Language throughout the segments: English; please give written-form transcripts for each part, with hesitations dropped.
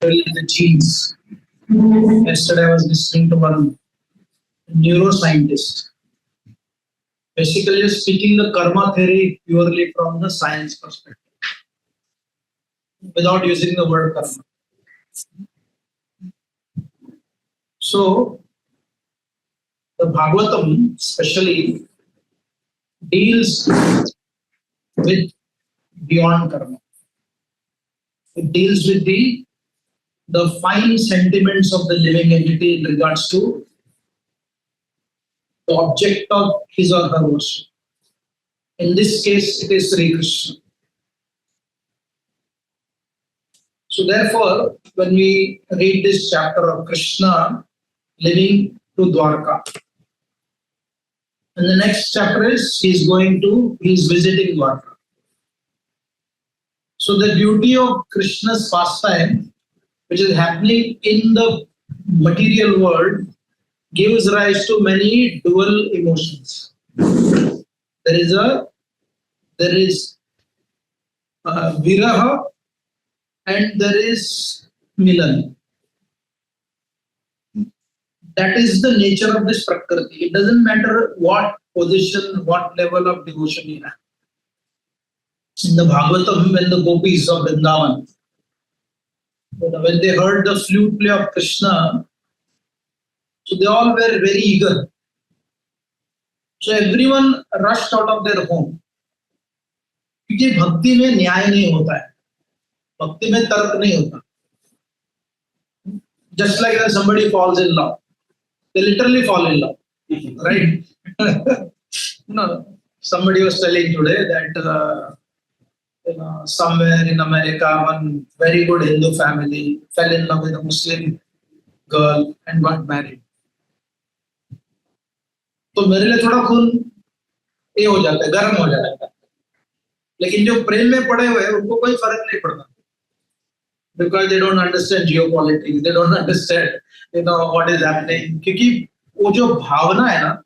the genes. Yesterday I was listening to one neuroscientist. Basically speaking the karma theory purely from the science perspective, without using the word karma. So the Bhagavatam especially deals with beyond karma. It deals with the fine sentiments of the living entity in regards to the object of his or her worship. In this case, it is Sri Krishna. So therefore, when we read this chapter of Krishna living to Dwarka, and the next chapter is he's visiting Dwarka. So the beauty of Krishna's pastime, which is happening in the material world, gives rise to many dual emotions. There is viraha and there is milan. That is the nature of this prakriti. It doesn't matter what position, what level of devotion you have. In the Bhagavatam, when the gopis of Vrindavan, when they heard the flute play of Krishna, so they all were very eager. So everyone rushed out of their home. क्योंकि भक्ति में न्याय नहीं होता है, भक्ति में तर्क नहीं होता. Just like when somebody falls in love, they literally fall in love, right? Somebody was telling today that somewhere in America, one very good Hindu family fell in love with a Muslim girl and got married. तो मेरे लिए थोड़ा खून ये हो जाता है, गर्म हो जाता है. लेकिन जो प्रेम में पड़े हुए हैं उनको कोई फर्क नहीं पड़ता, because they don't understand geopolitics, they don't understand what is happening. क्योंकि वो जो भावना है ना,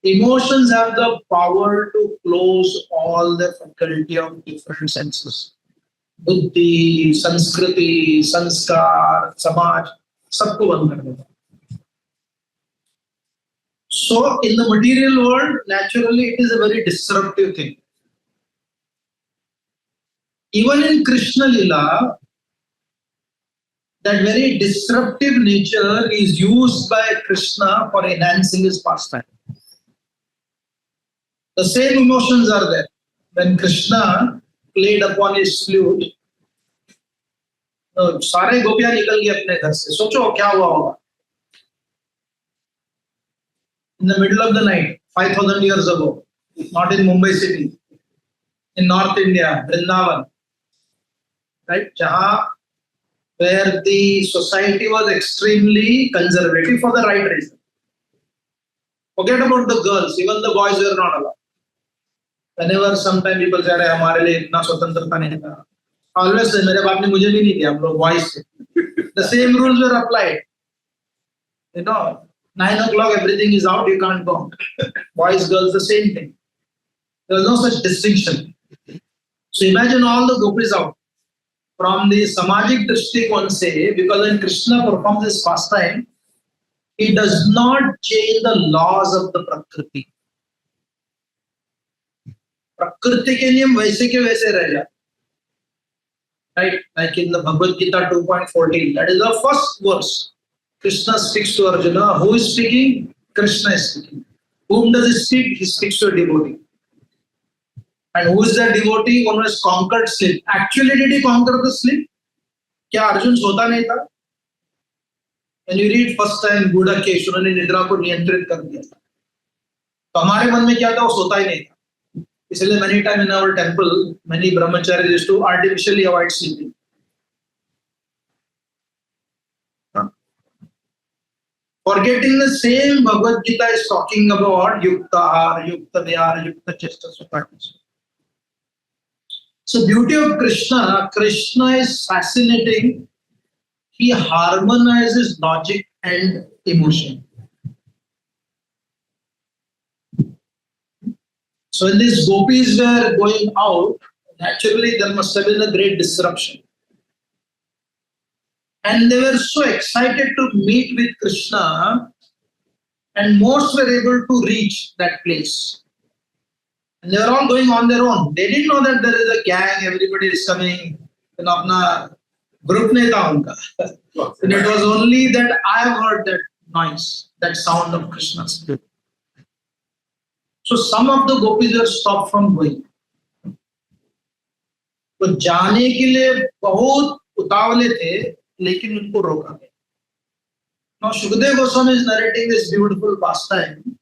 emotions have the power to close all the faculty of different senses. बुद्धि, संस्कृति, संस्कार, समाज, सबको बंद कर देता. So in the material world, naturally it is a very disruptive thing. Even in Krishna Lila, that very disruptive nature is used by Krishna for enhancing his pastime. The same emotions are there. When Krishna played upon his flute, सारे गोपियां निकल गए अपने घर से. सोचो क्या हुआ होगा. In the middle of the night, 5,000 years ago, not in Mumbai city, in North India, Vrindavan, right? Where the society was extremely conservative for the right reason. Forget about the girls, even the boys were not allowed. Whenever sometimes people say, हमारे लिए इतना स्वतंत्रता नहीं था, always say, मेरे बाप ने मुझे भी नहीं दिया, हम लोग boys थे. The same rules were applied. 9 o'clock, everything is out, you can't go out. Boys, girls, the same thing. There was no such distinction. So imagine all the gopis out. From the Samajik Drishtikon say, because when Krishna performs his pastime, he does not change the laws of the Prakriti. Prakriti ke niyam वैसे के वैसे रह जाते. Right? Like in the Bhagavad Gita 2.14, that is the first verse. Krishna speaks to Arjuna. Who is speaking? Krishna is speaking. Whom does he speak? He speaks to a devotee. And who is that devotee? One who has conquered sleep. Actually, did he conquer the sleep? क्या अर्जुन सोता नहीं था? When you read first time Buddha केश, उन्होंने निद्रा को नियंत्रित कर दिया था. तो हमारे मन में क्या था? वो सोता ही नहीं था. इसलिए many time in our temple, many brahmacharis used to artificially avoid sleeping. Forgetting the same Bhagavad Gita is talking about Yukta Ahar, Yukta Vyar, Yukta Chesta Supatis. So beauty of Krishna is fascinating. He harmonizes logic and emotion. So when these gopis were going out, naturally there must have been a great disruption. and they were so excited to meet with Krishna, and most were able to reach that place. And they were all going on their own. They didn't know that there is a gang, everybody is coming, and apna group nahi tha unka. And it was only that I have heard that noise, that sound of Krishna's. So some of the gopis were stopped from going. तो जाने के लिए बहुत उतावले थे, लेकिन उनको रोका गया. Now Shukdev Goswami is narrating this beautiful pastime,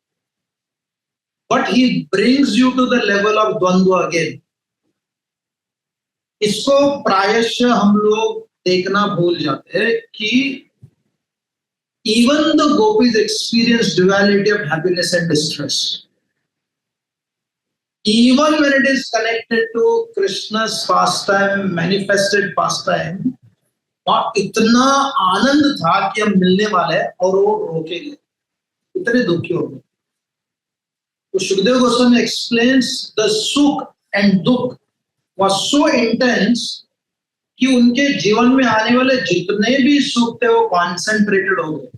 but he brings you to the level of द्वंद्व again. इसको प्रायशः हम लोग देखना भूल जाते हैं कि even the gopis experience duality of happiness and distress. Even when it is connected to Krishna's pastime, manifested pastime, और इतना आनंद था कि हम मिलने वाले हैं और वो रोके गए, इतने दुखी हो गए. तो Shukdev Goswami explains the sukh and dukh was so intense कि उनके जीवन में आने वाले जितने भी सुख थे वो concentrated हो गए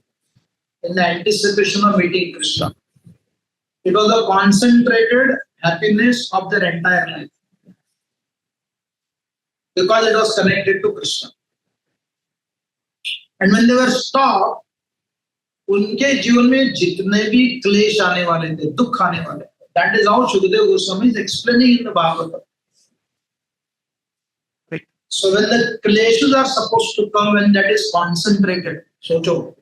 in the anticipation of meeting Krishna. It was a concentrated happiness of their entire life because it was connected to Krishna. And when they were stopped, उनके जीवन में जितने भी क्लेश आने वाले थे, दुख आने वाले थे, that is how Shukdev Goswami is explaining in the Bhagavatam. Right. So when the kleshas are supposed to come, when that is concentrated, सोचो,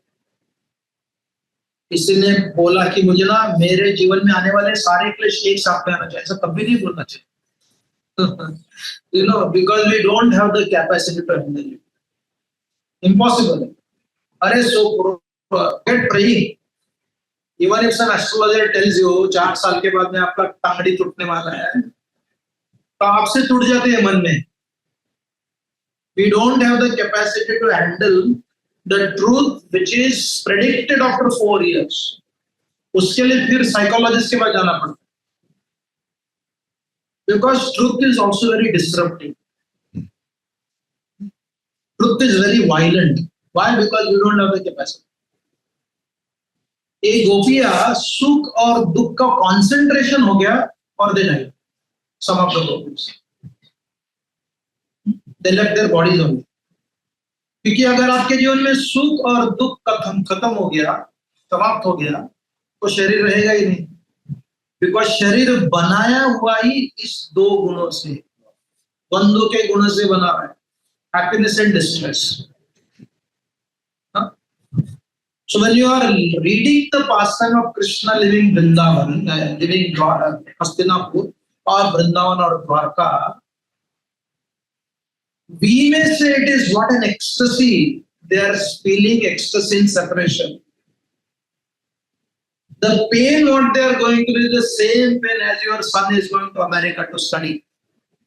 किसी ने बोला कि मुझे ना मेरे जीवन में आने वाले सारे क्लेश एक साथ में आना चाहिए, ऐसा कभी नहीं बोलना चाहिए. You know, because we don't have the capacity to handle it. Impossible. Are so get praying. Even if some astrologer tells you 4 साल के बाद में आपका टांगड़ी टूटने वाला है, तो आपसे टूट जाते हैं मन में. We don't have the capacity to handle the truth which is predicted after 4 years. उसके लिए फिर psychologist के पास जाना पड़ता है. Because truth is also very disruptive. Truth is very violent. Why? Because we don't have the capacity. एक गोपिया सुख और दुख का concentration हो गया और they died. Some of the gopis. They left their bodies only. क्योंकि अगर आपके जीवन में सुख और दुख का खत्म हो गया, समाप्त हो गया, तो शरीर रहेगा ही नहीं. बिकॉज शरीर बनाया हुआ ही इस 2 गुणों से, द्वंद्व के गुणों से बना है, happiness and distress. So when you are reading the pastime of Krishna living Vrindavan, living Hastinapur or Vrindavan or Dwarka, we may say it is what an ecstasy. They are feeling ecstasy in separation. The pain what they are going through is the same pain as your son is going to America to study,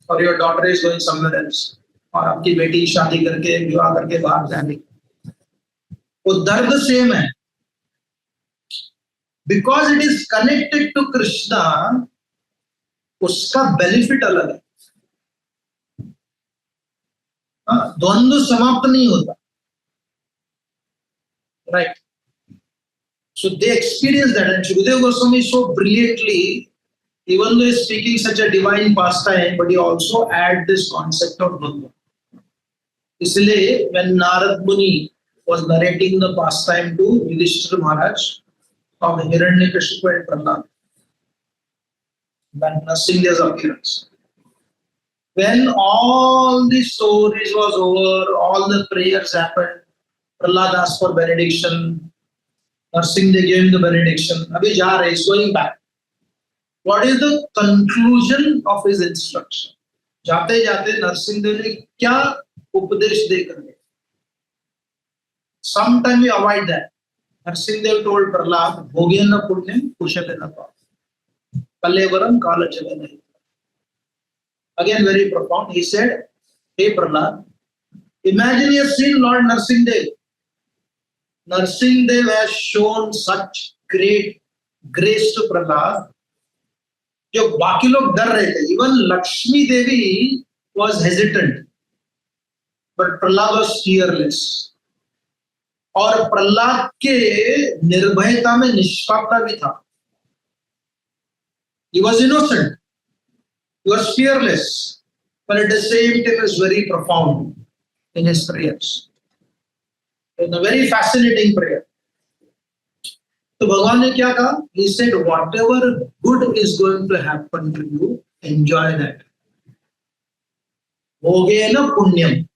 or your daughter is going somewhere else, और आपकी बेटी शादी करके विवाह करके बाहर जाने, वो दर्द सेम है. Because it is connected to Krishna, उसका बेनिफिट अलग है. द्वंद्व समाप्त नहीं होता. Right. So they experience that, and Shukdev Goswami so brilliantly, even though he is speaking such a divine pastime, but he also adds this concept of Dvandva. इसलिए when Narad Muni was narrating the pastime to Yudhishthira Maharaj of Hiranyakashipu and Prahlad, when Nrsimha's appearance, when all the stories was over, all the prayers happened, Prahlad asked for benediction, Nrsimha gave him the benediction. Abhi ja rahe, he's going back. What is the conclusion of his instruction? जाते जाते नरसिंहदेव ने क्या उपदेश देकर गए? Sometimes we avoid that. Nrsimhadev told Prahlad, "Bhogyena punyam kushalena pa, kalevaram kalachalena." Again, very profound. He said, "Hey Prahlad, imagine you have seen Lord Nrsimhadev. Nrsimhadev has shown such great grace to Prahlad, जो बाकी लोग डर रहे थे. Even Lakshmi Devi was hesitant, but Prahlad was fearless. और प्रहलाद के निर्भयता में निष्पापता भी था. He was innocent. He was fearless. But at the same time, he was very profound in his prayers. In a very fascinating prayer. तो भगवान ने क्या कहा? He said, whatever good is going to happen to you, enjoy that. भोगेन Punyam.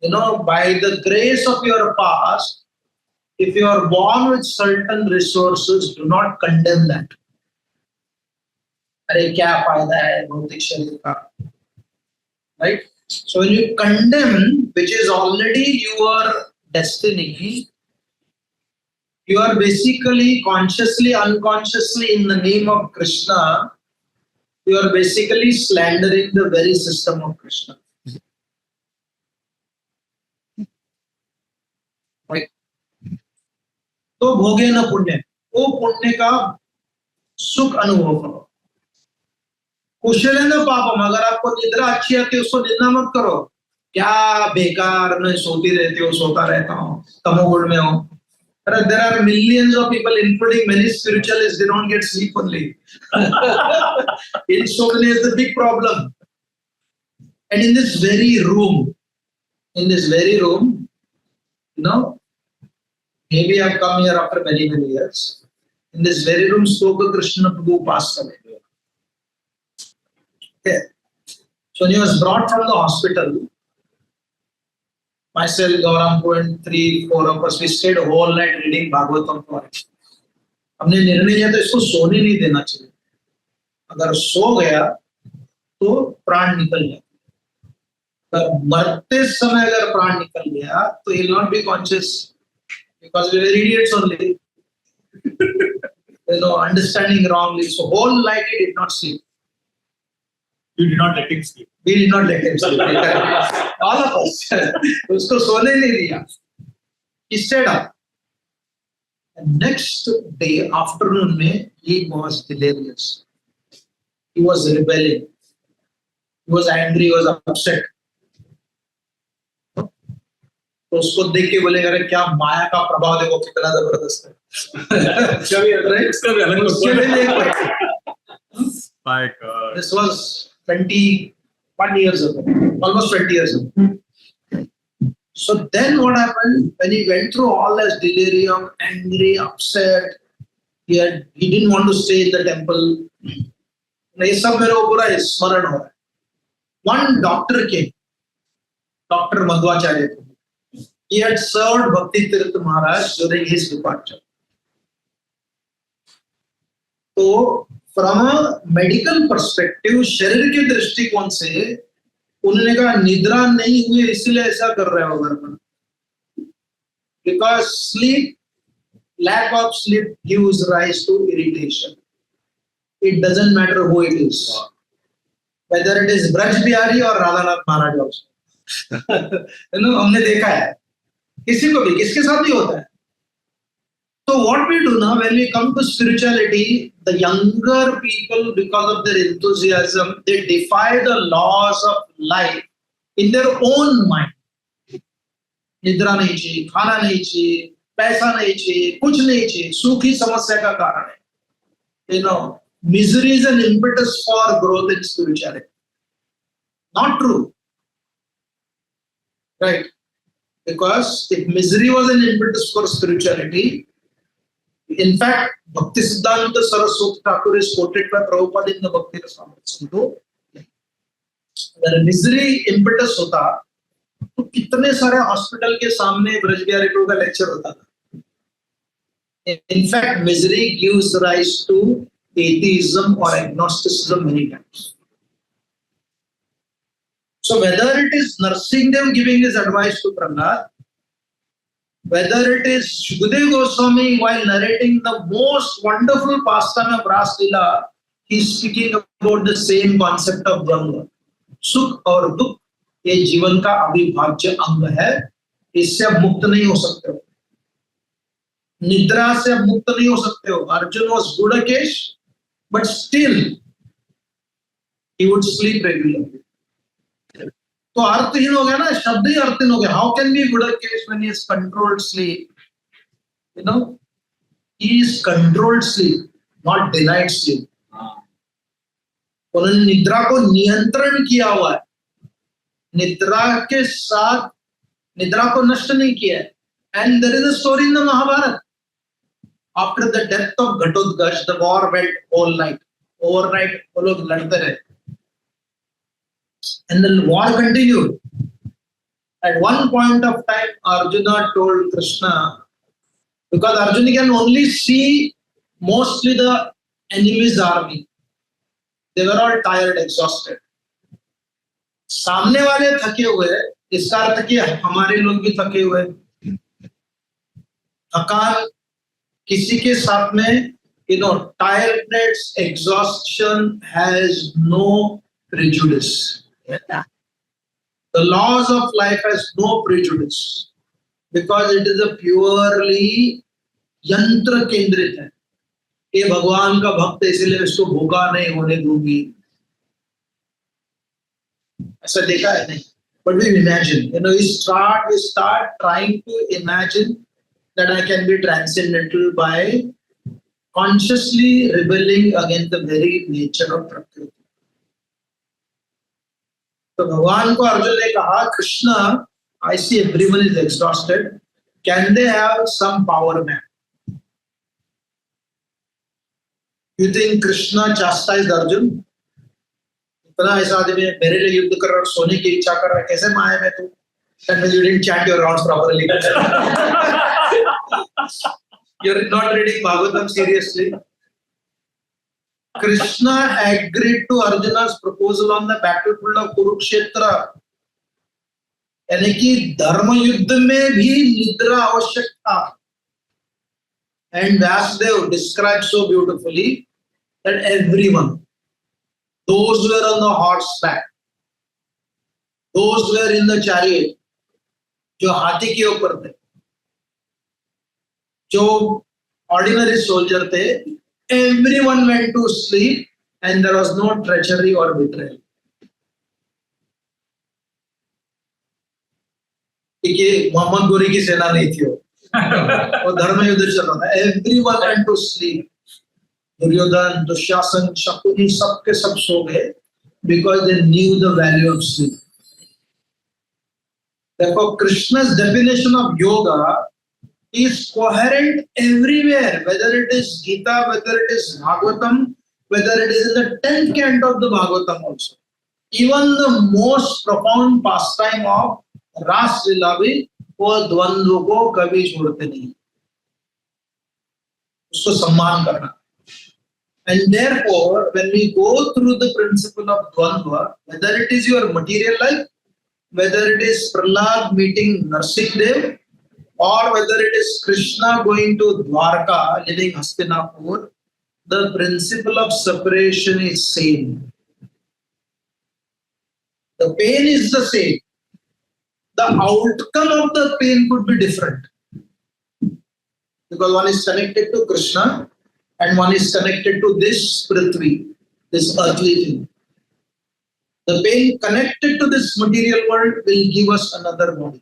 You know, by the grace of your past, if you are born with certain resources, do not condemn that. अरे क्या फायदा है भौतिक शरीर का, right? So when you condemn, which is already your destiny, you are basically consciously, unconsciously, in the name of Krishna, you are basically slandering the very system of Krishna. Right? तो भोगे न पुण्य, वो पुण्य का सुख अनुभव करो. कुशल न पापम, अगर आपको निद्रा अच्छी आती है उसको निंदा मत करो. क्या बेकार में सोती रहती हो, सोता रहता हूँ, तमोगुण में हो. There are millions of people, including many spiritualists, they don't get sleep only. Insomnia is the big problem. And in this very room, you know, maybe I've come here after many, many years. In this very room, Stoka Krishna Prabhu passed away. Okay. So when he was brought from the hospital, myself, Gauram, and 3-4 of us, we stayed a whole night reading Bhagavatam for him. हमने निर्णय लिया तो इसको सोने नहीं देना चाहिए. अगर सो गया तो प्राण निकल जाए. अगर मरते समय अगर प्राण निकल गया तो he will not be conscious, because we were idiots only. You know, understanding wrongly. So whole night he did not sleep. You did not let him sleep. We did not let him sleep. All of us. उसको सोने नहीं दिया. He stayed up. And next day afternoon में he was delirious. He was rebelling. He was angry. He was upset. तो उसको देख के बोलेगा अरे क्या माया का प्रभाव देखो कितना जबरदस्त है. My God. This was 21 years ago, almost 20 years ago. So then what happened, when he went through all this delirium, angry, upset, he didn't want to stay in the temple. ये सब मेरे को पूरा स्मरण हो रहा है. One doctor came, Dr. Madhvacharya. He had served Bhakti Tirtha Maharaj during his departure. So from a medical perspective, शरीर के दृष्टिकोण से उन्होंने कहा निद्रा नहीं हुई इसलिए ऐसा कर रहे हो घर पर. Because sleep, lack of sleep gives rise to irritation. It doesn't matter who it is, whether it is Braj Bihari or Radhanath Maharaj also. You know, हमने देखा है किसी को भी, किसके साथ भी होता है. So what we do now, when we come to spirituality, the younger people, because of their enthusiasm, they defy the laws of life in their own mind. निद्रा नहीं चाहिए, खाना नहीं चाहिए, पैसा नहीं चाहिए, कुछ नहीं चाहिए, सुख ही समस्या का कारण है. You know, misery is an impetus for growth in spirituality. Not true, right? Because if misery was an impetus for spirituality, in fact, Bhakti Siddhanta Saraswati Thakur is quoted by Prabhupada in the Bhakti Rasamrita. अगर misery impetus होता तो कितने सारे hospital के सामने ब्रज बिहारी प्रभु का lecture होता था. In fact, misery gives rise to atheism or agnosticism many times. So whether it is Nrsimhadev giving his advice to Prahlad, whether it is Shukdev Goswami while narrating the most wonderful pastime of Ras Leela, he is speaking about the same concept of Brahma. Sukh और दुख ये जीवन का अविभाज्य अंग है, इससे आप मुक्त नहीं हो सकते हो. निद्रा से आप मुक्त नहीं हो सकते हो. Arjuna was Gudakesh, but still he would sleep regularly. तो अर्थहीन हो गया ना, शब्द ही अर्थहीन हो गया. How can be good case when he is controlled sleep? You know, he is controlled sleep, not denied sleep. उन्होंने निद्रा को नियंत्रण किया हुआ है, निद्रा के साथ निद्रा को नष्ट नहीं किया है. And there is a story in the Mahabharata. After the death of Ghatotkacha, the war went whole night. Overnight वो लोग लड़ते रहे. And the war continued. At one point of time, Arjuna told Krishna, because Arjuna can only see mostly the enemy's army. They were all tired, exhausted. सामने वाले थके हुए, इसका अर्थ कि हमारे लोग भी थके हुए. थकान किसी के साथ में, tiredness, exhaustion has no prejudice. The laws of life has no prejudice because it is a purely यंत्र केंद्रित है. ये भगवान का भक्त है इसलिए इसको भूखा नहीं होने दूंगी, ऐसा देखा है नहीं. But we imagine, we start trying to imagine that I can be transcendental by consciously rebelling against the very nature of Prakriti. तो भगवान को अर्जुन ने कहा, Krishna, I see everyone is exhausted. Can they have some power nap? You think Krishna chastised Arjun? इतना ऐसा आदमी है, मेरे लिए युद्ध कर रहा है, सोने की इच्छा कर रहा है, कैसे माया में तू? That means you didn't chant your rounds properly. You're not reading Bhagavatam seriously. Krishna agreed to Arjuna's proposal on the battlefield of Kurukshetra. यानी कि धर्म युद्ध में भी निद्रा आवश्यक था. And Vyasdev describes so beautifully that everyone, those who were on the horseback, those who were in the chariot, जो हाथी के ऊपर थे, जो ordinary soldier थे, everyone went to sleep and there was no treachery or betrayal. कि मोहम्मद गोरी की सेना नहीं थी, वो धर्म युद्ध चल रहा था. Everyone went to sleep. Duryodhan, Dushasan, Shakuni सबके सब सो गए because they knew the value of sleep. Therefore, Krishna's definition of yoga is coherent everywhere, whether it is Gita, whether it is Bhagavatam, whether it is in the 10th canto of the Bhagavatam also. Even the most profound pastime of Ras Leela भी वो द्वंद्व को कभी छोड़ते नहीं, उसको सम्मान करना. And therefore, when we go through the principle of dvandva, whether it is your material life, whether it is Prahlad meeting Narsimhadev, or whether it is Krishna going to Dwarka, leaving Hastinapur, the principle of separation is same. The pain is the same. The outcome of the pain could be different. Because one is connected to Krishna and one is connected to this Prithvi, this earthly thing. The pain connected to this material world will give us another body.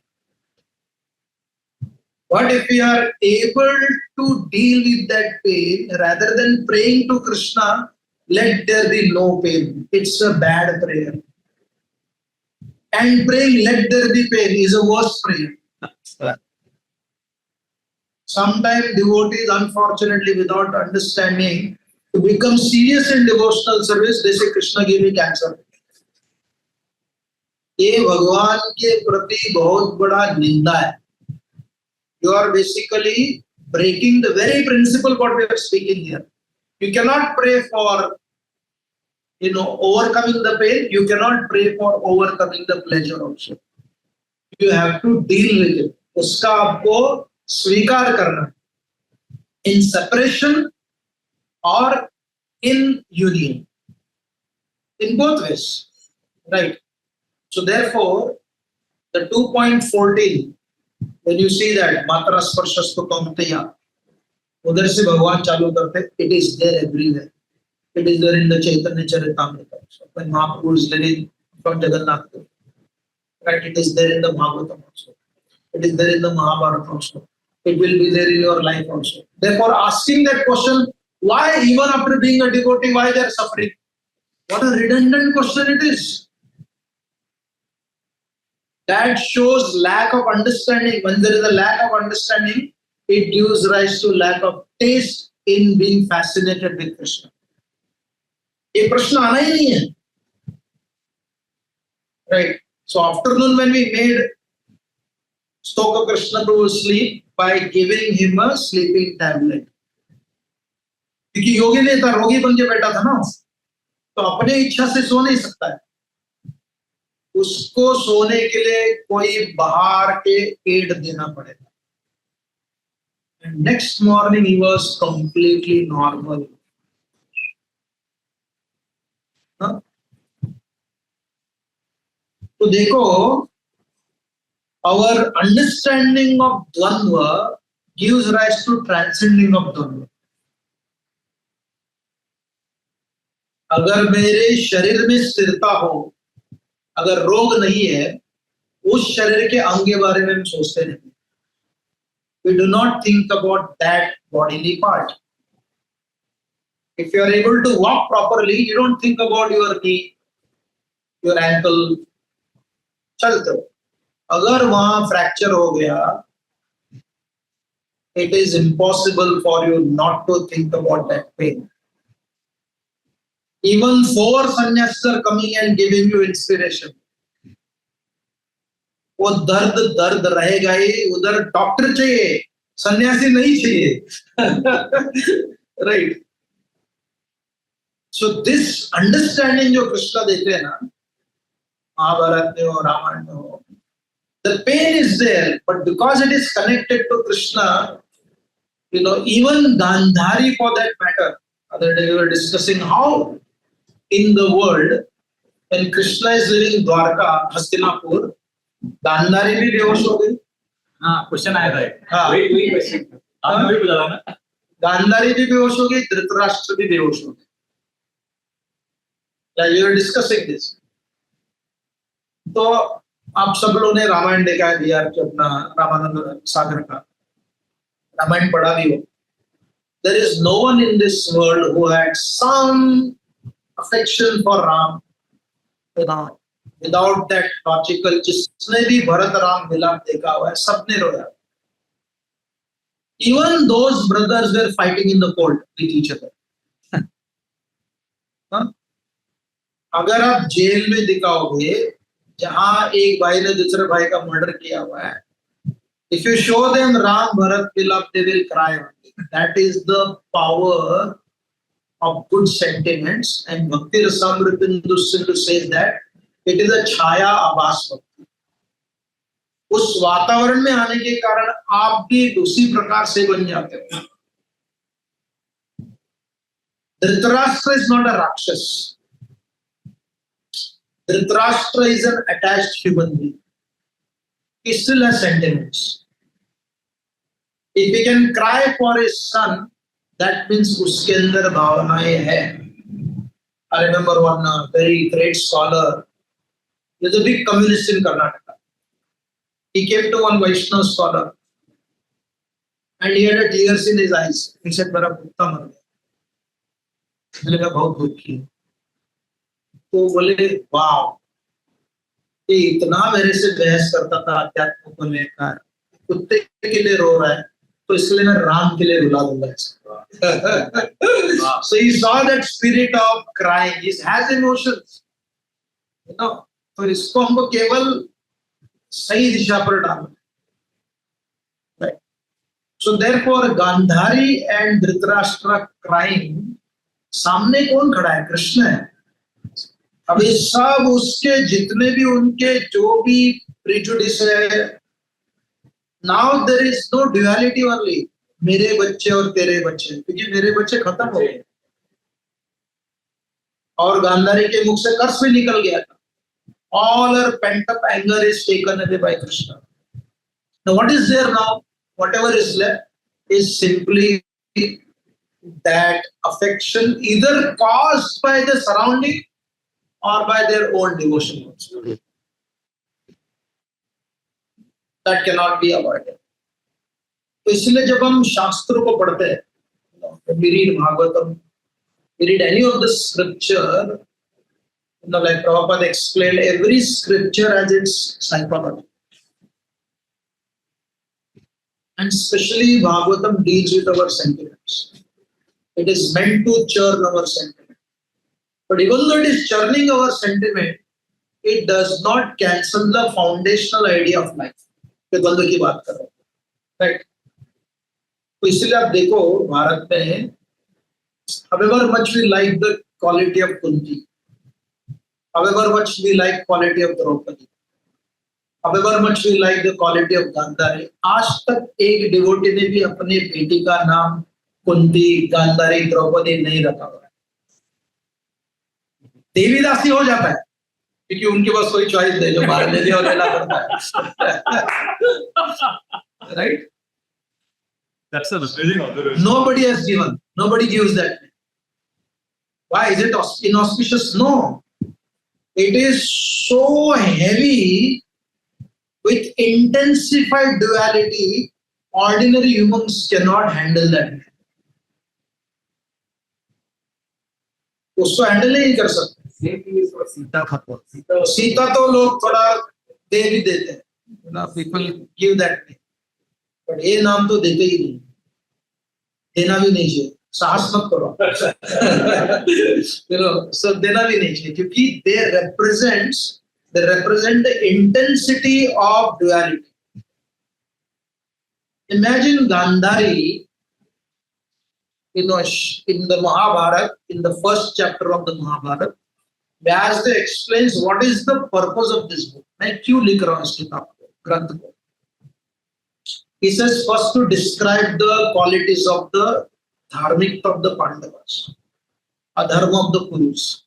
But if we are able to deal with that pain, rather than praying to Krishna, let there be no pain, it's a bad prayer. And praying, let there be pain, is a worse prayer. Sometimes devotees, unfortunately, without understanding, to become serious in devotional service, they say, Krishna give me cancer. ये भगवान के प्रति बहुत बड़ा निंदा है. You are basically breaking the very principle what we are speaking here. You cannot pray for overcoming the pain. You cannot pray for overcoming the pleasure also. You have to deal with it. उसका आपको स्वीकार करना, in separation or in union, in both ways, right? So therefore, the 2.14, when you see that matra sparshasthu kaunteya, उधर से भगवान चालू करते, it is there everywhere. It is there in the Chaitanya Charitamrita. When Mahaprabhu is leading from Jagannath. Right? It is there in the Bhagavatam also. It is there in the Mahabharata also. It will be there in your life also. Therefore, asking that question, why even after being a devotee, why they are suffering? What a redundant question it is. That shows lack of understanding. When there is a lack of understanding, it gives rise to lack of taste in being fascinated with Krishna. ये प्रश्न आना ही नहीं है. Right. So afternoon when we made Stoka Krishna to sleep by giving him a sleeping tablet. क्योंकि योगी नहीं था, रोगी बन के बैठा था ना, तो अपने इच्छा से सो नहीं सकता है. उसको सोने के लिए कोई बाहर के एड देना पड़ेगा. And next morning he was completely normal. हाँ? तो देखो, our understanding of Dvandva gives rise to transcending of Dvandva. अगर मेरे शरीर में स्थिरता हो, अगर रोग नहीं है, उस शरीर के अंग के बारे में हम सोचते नहीं. We do not think about that bodily part. If you are able to walk properly, you don't think about your knee, your ankle. चलते हो. अगर वहां फ्रैक्चर हो गया, it is impossible for you not to think about that pain. Even 4 sannyasis are coming and giving you inspiration. वो दर्द रहेगा ही. उधर डॉक्टर चाहिए, सन्यासी नहीं चाहिए. Right. So this understanding जो कृष्ण देते हैं ना, महाभारत में हो, रामायण में हो, the pain is there, but because it is connected to Krishna, even Gandhari for that matter. Other day we were discussing how in the world, when Krishna is living Dwarka, Hastinapur, Gandhari भी बेहोश हो गई. हाँ, question आया था. हाँ. वही question. आपने वही पूछा था ना. गांधारी भी बेहोश हो गई, धृतराष्ट्र भी बेहोश हो गए. We were discussing this. तो आप सब लोगों ने रामायण देखा है, बिहार के अपना रामानंद सागर का रामायण पढ़ा भी हो. There is no one in this world who had some affection for Ram without that logical. जिसने भी भरत राम मिलाप देखा हुआ है, सबने रोया. Even those brothers were fighting in the court with each other. अगर आप जेल में दिखाओगे जहां एक भाई ने दूसरे भाई का मर्डर किया हुआ है, if you show them Ram Bharat Milap, they will cry. That is the power of good sentiments. And Bhakti Rasamrita Sindhu says that it is a chaya abhas bhakti. उस वातावरण में आने के कारण आप भी उसी प्रकार से बन जाते हो. Dhritarashtra is not a Rakshas. Dhritarashtra is an attached human being. He still has sentiments. If he can cry for his son, that means uske andar bhavanaएं hai. I remember one very great scholar. He was a big communist in Karnataka. He came to one Vaishnava scholar and he had tears in his eyes. He said, "मेरा कुत्ता मर गया." मैंने कहा बहुत दुखी. तो बोले, वाह, ये इतना मेरे से बहस करता था अध्यात्म को लेकर, कुत्ते के लिए रो रहा है, तो इसलिए मैं राम के लिए रुला दूंगा इसको. So he saw that spirit of crying. He has emotions. तो इसको हमको केवल सही दिशा पर डालना. Right. So therefore Gandhari and Dhritarashtra crying, सामने कौन खड़ा है? कृष्ण है. अभी सब उसके जितने भी उनके जो भी प्रिजुडिस है, now there is no duality only. मेरे बच्चे और तेरे बच्चे, क्योंकि मेरे बच्चे खत्म हो गए और गांधारी के मुख से कर्ष भी निकल गया था. All her pent up anger is taken away by Krishna. Now what is there now? Whatever is left is simply that affection either caused by the surrounding or by their own devotion also. That cannot be avoided. तो इसलिए जब हम शास्त्रों को पढ़ते हैं, when we read Bhagavatam, we read any of the scripture, like Prabhupada explained, every scripture has its psychology. And especially Bhagavatam deals with our sentiments. It is meant to churn our sentiment. But even though it is churning our sentiment, it does not cancel the foundational idea of life. मैं द्वंद्व की बात कर रहा हूँ, right? तो इसलिए आप देखो भारत में, however much we like the quality of Kunti, however much we like quality of Draupadi, however much we like the quality of Gandhari, आज तक एक डिवोटी ने भी अपने बेटी का नाम कुंती, गांधारी, द्रौपदी नहीं रखा हुआ है. देवीदासी हो जाता है क्योंकि उनके पास कोई चॉइस नहीं, जो बाहर ले लिया और लेना पड़ता है. Right? That's a misleading observation. Nobody has given. Nobody gives that. Why is it inauspicious? No. It is so heavy with intensified duality. Ordinary humans cannot handle that. उसको हैंडल नहीं कर सकते. सीता तो लोग थोड़ा दे भी देते हैं, people give that name, but ये नाम तो देते ही नहीं, देना भी नहीं चाहिए, साहस मत करो. So देना भी नहीं चाहिए क्योंकि they represent the intensity of duality. Imagine Gandhari, in the Mahabharata, in the first chapter of the Mahabharata, Vyasdev explains what is the purpose of this book. मैं क्यों लिख रहा हूँ इस किताब को, ग्रंथ को. He says first to describe the qualities of the dharmikta of the Pandavas, adharma of the Kurus,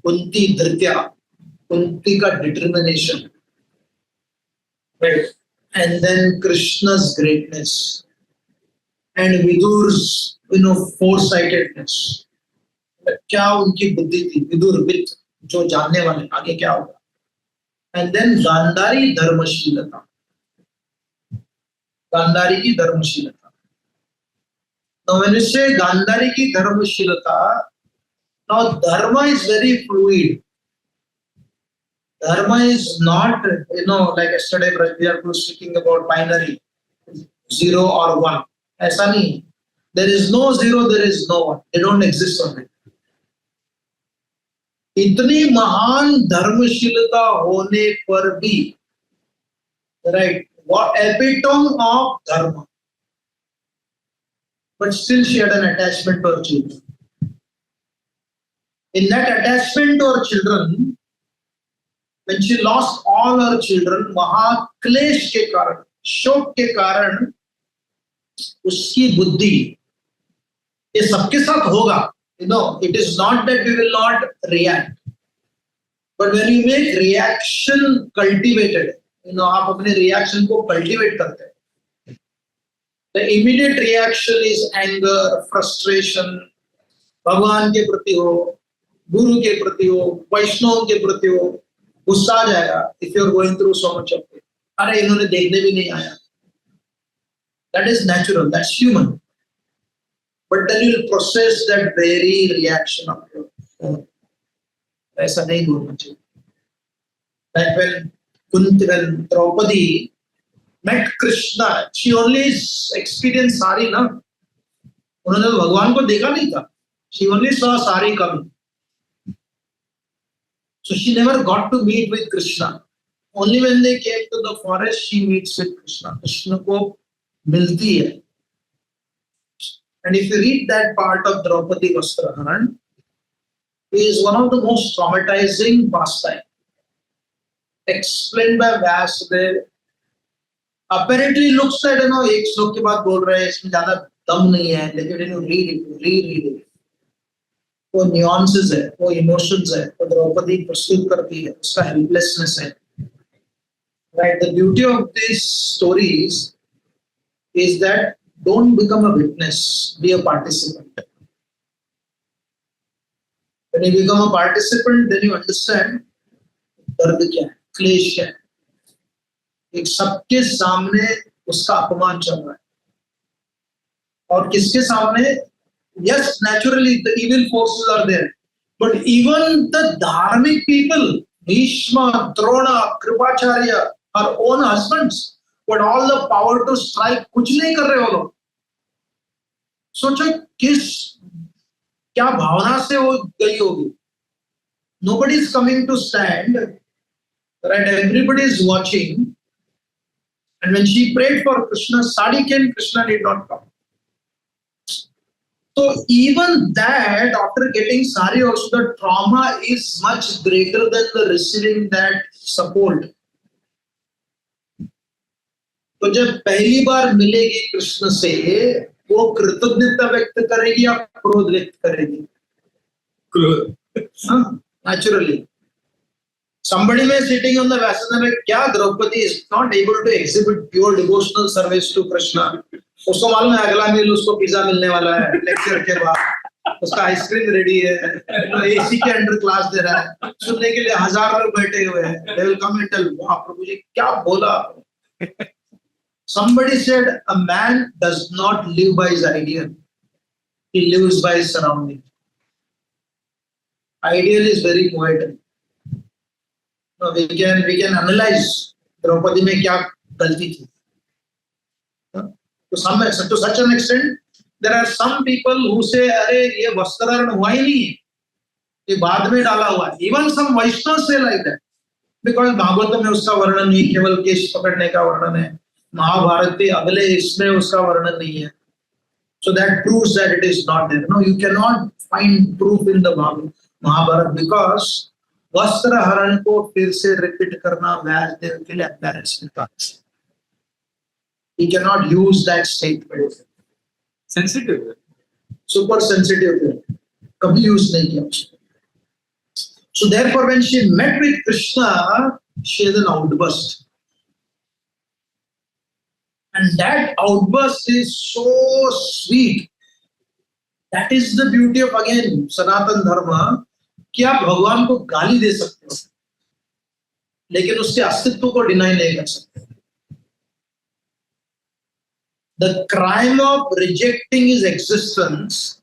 Kunti Dhritya, Kunti ka determination, right? And then Krishna's greatness and Vidur's foresightedness. क्या उनकी बुद्धि थी, विदुर विद, जो जानने वाले आगे क्या होगा. And then गांधारी धर्मशीलता, गांधारी की धर्मशीलता. Now when you say Gandhari की धर्मशीलता, now dharma is very fluid. Dharma is not, like yesterday we are speaking about binary, 0 or 1. ऐसा नहीं. There is no 0, there is no 1. They don't exist on it. इतनी महान धर्मशीलता होने पर भी, right, what epitome of dharma, but still she had an attachment to her children. In that attachment to her children, when she lost all her children, महाक्लेश के कारण, शोक के कारण, उसकी बुद्धि, ये सबके साथ होगा. It is not that we will not react, but when you make reaction cultivated, आप अपने reaction को cultivate करते हैं. The immediate reaction is anger, frustration, भगवान के प्रति हो, गुरु के प्रति हो, वैष्णव के प्रति हो, गुस्सा आ जाएगा. If you are going through so much of it, अरे इन्होंने देखने भी नहीं आया. That is natural, that's human. But then you will process that very reaction of your own. ऐसा नहीं बोलना चाहिए. Like when Draupadi met Krishna, she only experienced sari ना. उन्होंने तो भगवान को देखा नहीं था. She only saw sari coming. So she never got to meet with Krishna. Only when they came to the forest, she meets with Krishna. Krishna को मिलती है. And if you read that part of Draupadi Vastraharan, it is one of the most traumatizing pastime explained by Vyasdev. Apparently looks like, एक श्लोक के बाद बोल रहे हैं, इसमें ज्यादा दम नहीं है, लेकिन when you read it, reread it, वो nuances है, वो emotions है, वो द्रौपदी प्रस्तुत करती है, उसका helplessness है. Right, the beauty of these stories is that don't become a witness, be a participant. When you become a participant, then you understand दर्द क्या है, क्लेश क्या है. एक सबके सामने उसका अपमान चल रहा है, और किसके सामने? Yes, naturally the evil forces are there, but even the धार्मिक people, Bhishma, Drona, Kripacharya, our own husbands, but all the power to strike, कुछ नहीं कर रहे वो लोग। सोचो किस क्या भावना से वो गई होगी। Nobody is coming to stand, right? Everybody is watching. And when she prayed for Krishna, Sadi came, Krishna did not come. So even that, after getting sari also, the trauma is much greater than the receiving that support. तो जब पहली बार मिलेगी कृष्ण से, वो कृतज्ञता व्यक्त करेगी या क्रोध व्यक्त करेगी? क्रोध, naturally. Somebody may sitting on the Vasana, क्या Draupadi is not able to exhibit pure devotional service to Krishna. उसको मालूम है अगला मील उसको पिज्जा मिलने वाला है लेक्चर के बाद, उसका आइसक्रीम रेडी है, एसी के अंडर क्लास दे रहा है, सुनने के लिए 1000 लोग बैठे हुए हैं। They will come and tell, वाह प्रभु जी क्या बोला। Somebody said a man does not live by his ideal, he lives by his surrounding. Ideal is very poetic. No, we can analyze Draupadi में क्या गलती थी। To such an extent, there are some people who say, अरे ये वस्त्रहरण हुआ ही नहीं है, ये बाद में डाला हुआ है। Even some Vaishnavas say like that, because Bhagavat में उसका वर्णन नहीं, केवल केश पकड़ने का वर्णन है। महाभारत के अगले इसमें उसका वर्णन नहीं है। So that proves that it is not there. No, you cannot find proof in the Mahabharata because वस्त्र हरण को फिर से रिपीट करना व्यासदेव के लिए embarrassment. He cannot use that statement. Sensitive. Super sensitive. कभी use नहीं किया उसने. So therefore, when she met with Krishna, she had an outburst. And that outburst is so sweet. That is the beauty of, again, Sanatan Dharma, कि आप भगवान को गाली दे सकते हो, लेकिन उसके अस्तित्व को डिनाई नहीं कर सकते. The crime of rejecting his existence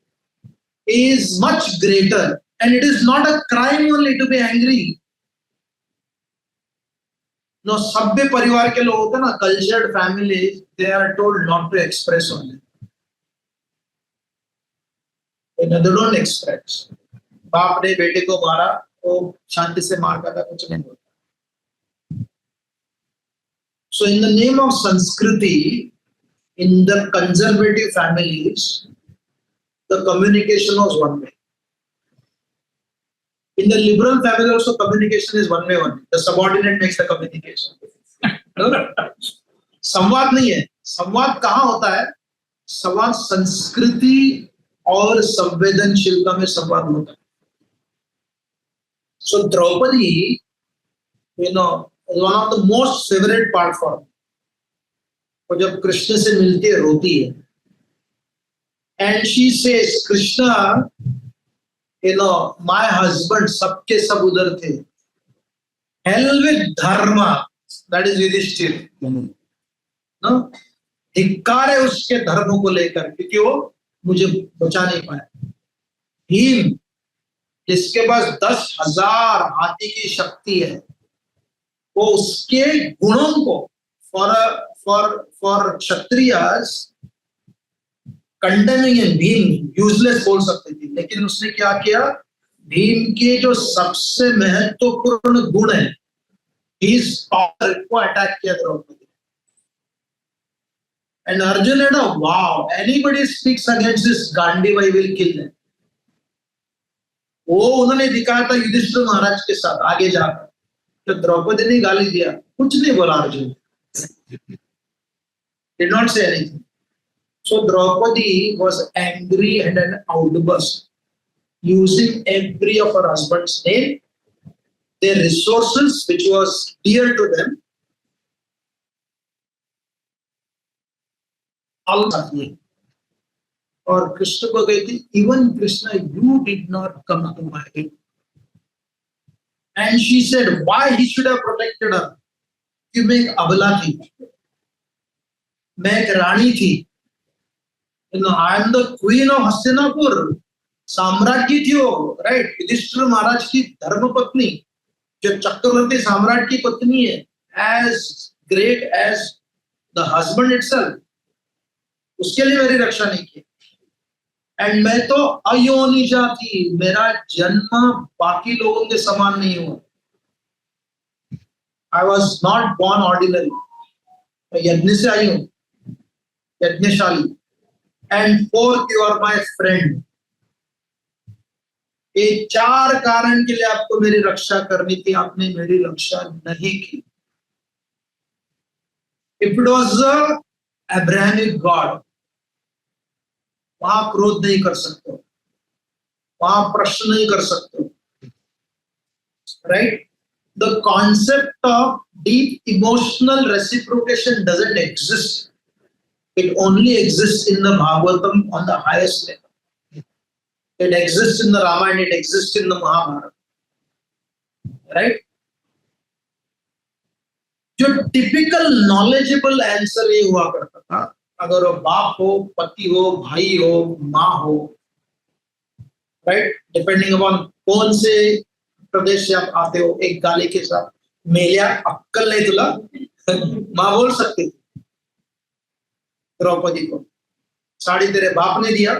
is much greater, and it is not a crime only to be angry. No, सभ्य परिवार के लोग होते हैं ना, cultured families, they are told not to express only. They don't express. बाप ने बेटे को मारा, वो शांति से मारता था, कुछ नहीं होता. So in the name of Sanskriti, in the conservative families, the communication was one way. In the liberal family also, communication is one way only. The subordinate makes the communication. संवाद नहीं है. संवाद कहाँ होता है? संवाद संस्कृति और संवेदनशीलता में संवाद होता है. So Draupadi, is one of the most favorite part for me. वो जब कृष्ण से मिलती है, रोती है. And she says, Krishna, my husband, सबके सब उधर थे. Hell with dharma, that is Yudhishthir. No? धिक्कार है उसके धर्म को लेकर, क्योंकि वो मुझे बचा नहीं पाया. भीम, जिसके पास 10,000 हाथी की शक्ति है, वो उसके गुणों को for Kshatriyas condemning in Bhim useless बोल सकते थे, लेकिन उसने क्या किया? भीम के जो सबसे महत्वपूर्ण गुण है, इस पावर को अटैक किया Draupadi. And Arjun had a wow, anybody speaks against this Gandiva, I will kill them. वो उन्होंने दिखाया था युधिष्ठिर महाराज के साथ आगे जाकर. तो द्रौपदी ने गाली दिया, कुछ नहीं बोला Arjun. Did not say anything. So Draupadi was angry and an outburst, using every of her husband's name, their resources which was dear to them. और कृष्ण को कहती, even Krishna, you did not come to my aid. And she said, why he should have protected her? कि मैं एक अबला थी, मैं एक रानी थी, I am the queen of Hastinapur, साम्राट की थी वो, राइट? युधिष्ठिर महाराज की धर्मपत्नी, जो चक्रवर्ती सम्राट की पत्नी है, as great as the husband itself, उसके लिए मेरी रक्षा नहीं की। एंड मैं तो अयोनिजा थी, मेरा जन्म बाकी लोगों के समान नहीं हुआ। I was not born ordinary, मैं यज्ञ से आई हूं, यज्ञशाली। And fourth, you are my friend. ये 4 कारण के लिए आपको मेरी रक्षा करनी थी, आपने मेरी रक्षा नहीं की। If it was Abrahamic God, वहां क्रोध नहीं कर सकते, वहां प्रश्न नहीं कर सकते, right? The concept of deep emotional reciprocation doesn't exist. It only exists in the Bhagavatam on the highest level. It exists in the Ramayana, it exists in the Mahabharata. Right? जो टिपिकल नॉलेजेबल आंसर ये हुआ करता था, अगर वो बाप हो, पति हो, भाई हो, माँ हो, राइट, डिपेंडिंग अपॉन कौन से प्रदेश से आप आते हो, एक गाली के साथ, मेलिया अक्कल नहीं तुला, माँ बोल सकती थी द्रौपदी को, साड़ी तेरे बाप ने दिया,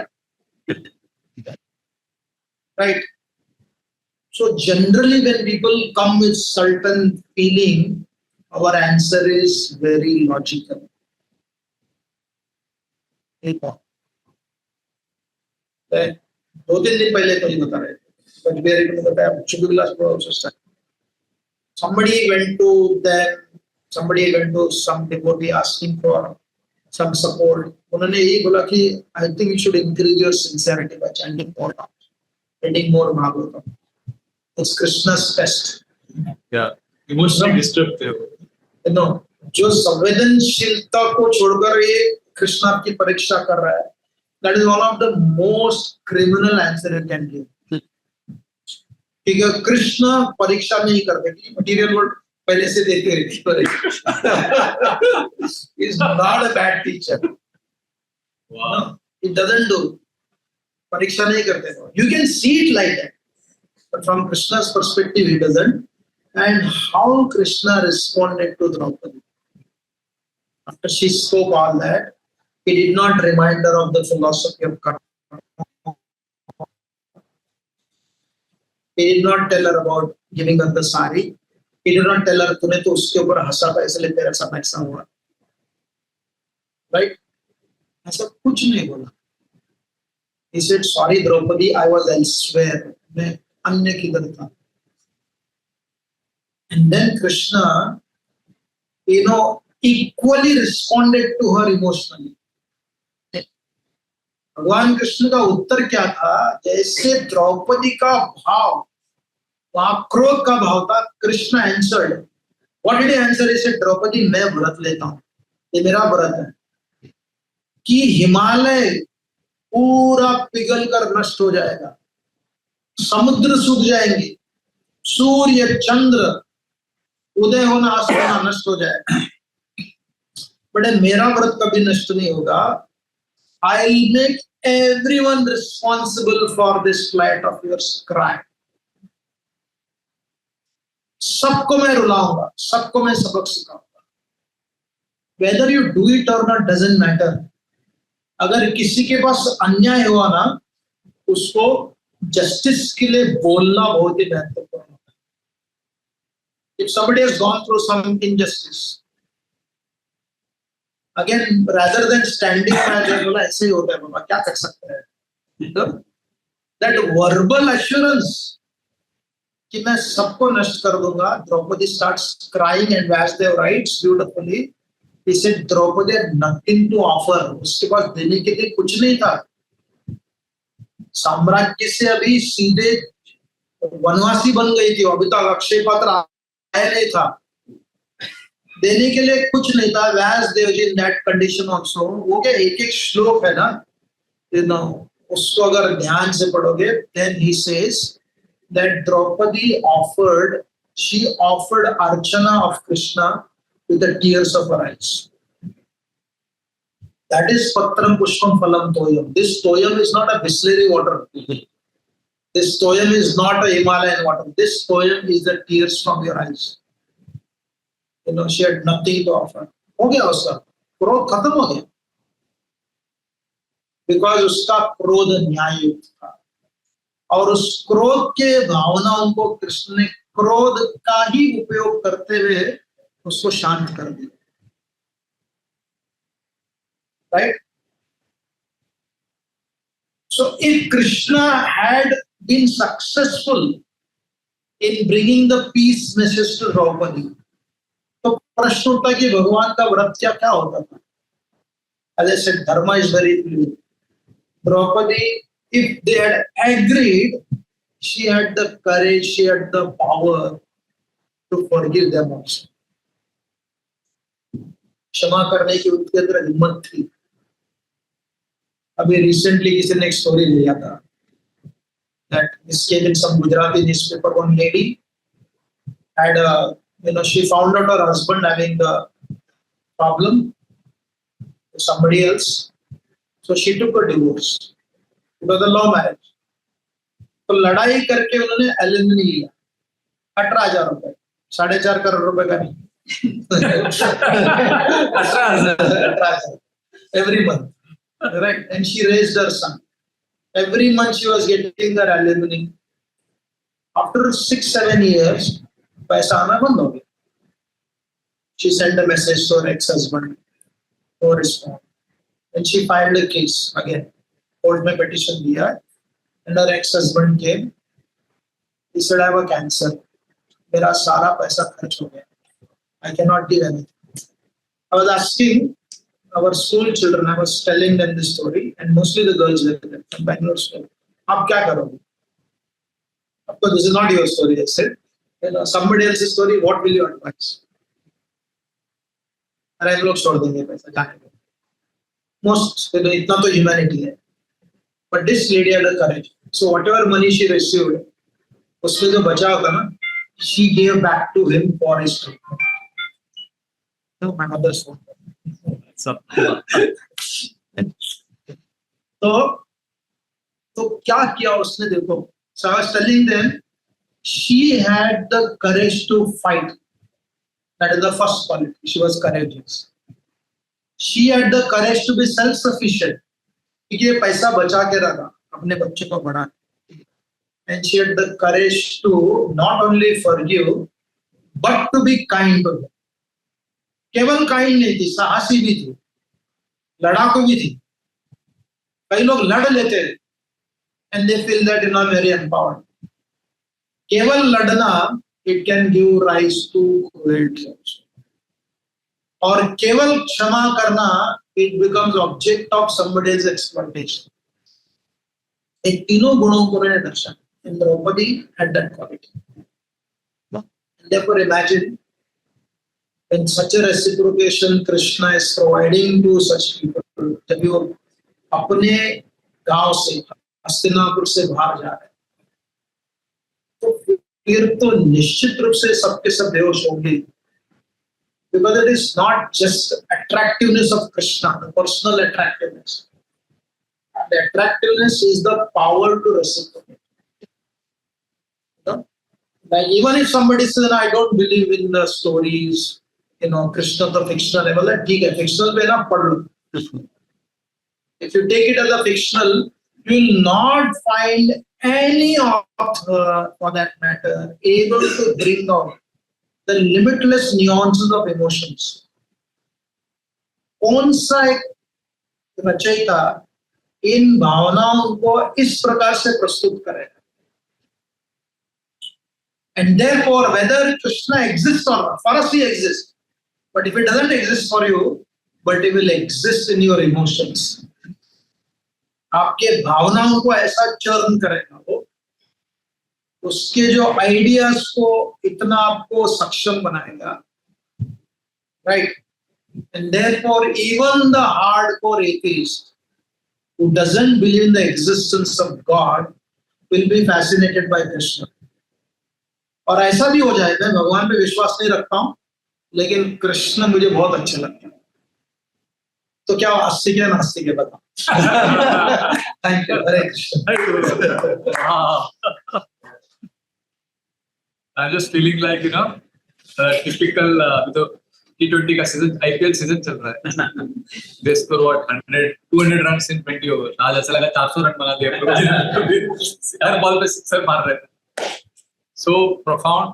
right? So generally when people come with certain feeling, our answer is very logical. 2-3 दिन पहले तो ये बता रहे थे, बताया somebody went to them, somebody went to some devotee asking for some support. उन्होंने यही बोला कि I think you should increase your sincerity by chanting more, reading more Bhagavatam. It's Krishna's test. Yeah, emotionally disturbed थे वो. No, जो संवेदनशीलता को छोड़कर ये कृष्णा की परीक्षा कर रहा है, that is one of the most criminal answer you can give. क्योंकि कृष्ण परीक्षा नहीं करते, मटीरियल वर्ल्ड पहले से देते रहते. He's not a bad teacher. Wow. No, it doesn't do. परीक्षा नहीं करते. You can see it like that, but from Krishna's perspective, he doesn't. And how Krishna responded to Draupadi after she spoke all that, he did not remind her of the philosophy of karma. He did not tell her about giving her the sari. He did not tell her तूने तो उसके ऊपर हंसा था इसलिए तेरा सब ऐसा हुआ, right? ऐसा कुछ नहीं बोला. He said, sorry Draupadi, I was elsewhere. मैं अन्य किधर था. And then Krishna, equally responded to her emotionally. भगवान कृष्ण का उत्तर क्या था? जैसे द्रौपदी का भाव, वहां क्रोध का भाव था, Krishna answered. What did he answer? He said, Draupadi मैं व्रत लेता हूं, ये मेरा व्रत है कि हिमालय पूरा पिघल कर नष्ट हो जाएगा, समुद्र सूख जाएंगे, सूर्य चंद्र उदय होना अस्त होना नष्ट हो जाएगा, बट मेरा व्रत कभी नष्ट नहीं होगा. I'll make everyone responsible for this flight of yours cry. सबको मैं रुलाऊंगा, सबको मैं सबक सिखाऊंगा. Whether you do it or not doesn't matter. अगर किसी के पास अन्याय हुआ ना, उसको जस्टिस के लिए बोलना बहुत ही महत्वपूर्ण है. If somebody has gone through some injustice, again, rather than standing by, बोला ऐसे ही होता है बाबा, क्या कर सकते हैं? That verbal assurance कि मैं सबको नष्ट कर दूंगा. Draupadi starts crying and Vyasdev writes beautifully. He said Draupadi had nothing to offer. उसके पास देने के लिए कुछ नहीं था. साम्राज्य से अभी सीधे वनवासी बन गई थी, अभी तक अक्षय पात्र आया नहीं था, देने के लिए कुछ नहीं था. व्यासदेव जी इन दैट कंडीशन ऑल्सो, वो क्या एक एक श्लोक है ना, उसको अगर ध्यान से पढ़ोगे, then he says that Draupadi offered, she offered archana of Krishna with the tears of her eyes. That is Patram Pushpam Phalam Toyam. This Toyam is not a Bisleri water. This Toyam is not a Himalayan water. This Toyam is the tears from your eyes. You know, she had nothing to offer. हो गया उसका क्रोध खत्म हो गया, because उसका क्रोध न्याययुक्त था और उस क्रोध के भावनाओं को कृष्ण ने क्रोध का ही उपयोग करते हुए उसको शांत कर दिया. Right? So if Krishna had been successful in bringing the peace message to Draupadi, तो प्रश्न उठता कि भगवान का व्रत क्या होता था. As I said, dharma is very clear. Draupadi, if they had agreed, she had the courage, she had the power to forgive them also. क्षमा करने की उनके अंदर हिम्मत थी. अभी रिसेंटली किसी ने एक स्टोरी लिया था that this came in some Gujarati newspaper. One lady had she found out her husband having the problem with somebody else, so she took a divorce. It was a law marriage. तो लड़ाई करके उन्होंने alimony लिया 18,000 रुपए, 4.5 करोड़ रुपए का नहीं. 18,000 every month, right? And she raised her son. Every month she was getting her alimony. After 6-7 years, पैसा आना बंद हो गया. She sent a message to her ex-husband, no response. Then she filed a case again. Court में petition दिया, and her ex-husband came. He said, I have a cancer. मेरा सारा पैसा खर्च हो गया. I cannot give anything. I was asking our school children, I was telling them this story, and mostly the girls were there from Bangalore school. आप क्या करोगे? Of course, this is not your story, I said. Somebody else's story, what will you advise? अरे हम लोग छोड़ देंगे पैसा, जाने दो. Most, इतना तो humanity है. But this lady had a courage. So whatever money she received, उसमें जो बचा होगा ना, she gave back to him for his treatment. No, my mother's phone. तो क्या किया उसने, देखो. So I was telling them, she had the courage to fight. That is the first quality. She was courageous. She had the courage to be self-sufficient. क्योंकि ये पैसा बचा के रखा अपने बच्चे को बढ़ा. And she had the courage to not only forgive, but to be kind to them. केवल काइंड नहीं थी, साहसी भी थी, लड़ाकू भी थी. कई लोग लड़ लेते हैं and they feel that you are very empowered. केवल लड़ना, it can give rise to cruelty. और केवल क्षमा करना, it becomes object of somebody else's exploitation. इन तीनों गुणों को मैंने दर्शाया. And Draupadi had that quality. And therefore, imagine when such a reciprocation Krishna is providing to such people. जब वो अपने गांव से, हस्तिनापुर से बाहर जा रहे हैं, तो फिर तो निश्चित रूप से सबके सब बेहोश होंगे. Because it is not just attractiveness of Krishna, the personal attractiveness. The attractiveness is the power to reciprocate. Like even if somebody says, I don't believe in the stories, Krishna the fictional level, ठीक है, fictional पे ना पढ़ लो. If you take it as a fictional, you will not find any author, for that matter, able to bring out the limitless nuances of emotions. कौन सा एक रचयिता इन भावनाओं को इस प्रकार से प्रस्तुत करेगा? And therefore, whether Krishna exists or not, for us he exists. But if it doesn't exist for you, but it will exist in your emotions. आपके भावनाओं को ऐसा चर्न करेगा वो, उसके जो आइडियाज को इतना आपको सक्षम बनाएगा, right? And therefore, even the hardcore atheist who doesn't believe in the existence of God will be fascinated by Krishna. और ऐसा भी हो जाए, मैं भगवान पे विश्वास नहीं रखता हूँ, लेकिन कृष्ण मुझे बहुत अच्छे लगते हैं। तो क्या आस्तिक है नास्तिक है बता। Thank you, Hare Krishna. I'm just feeling like, typical तो T20 का सीजन, IPL सीजन चल रहा है. They score what 200 runs in 20 overs. आज ऐसा लगा 400 रन बना दिया. हर बॉल पे सिक्सर मार रहे थे. So profound.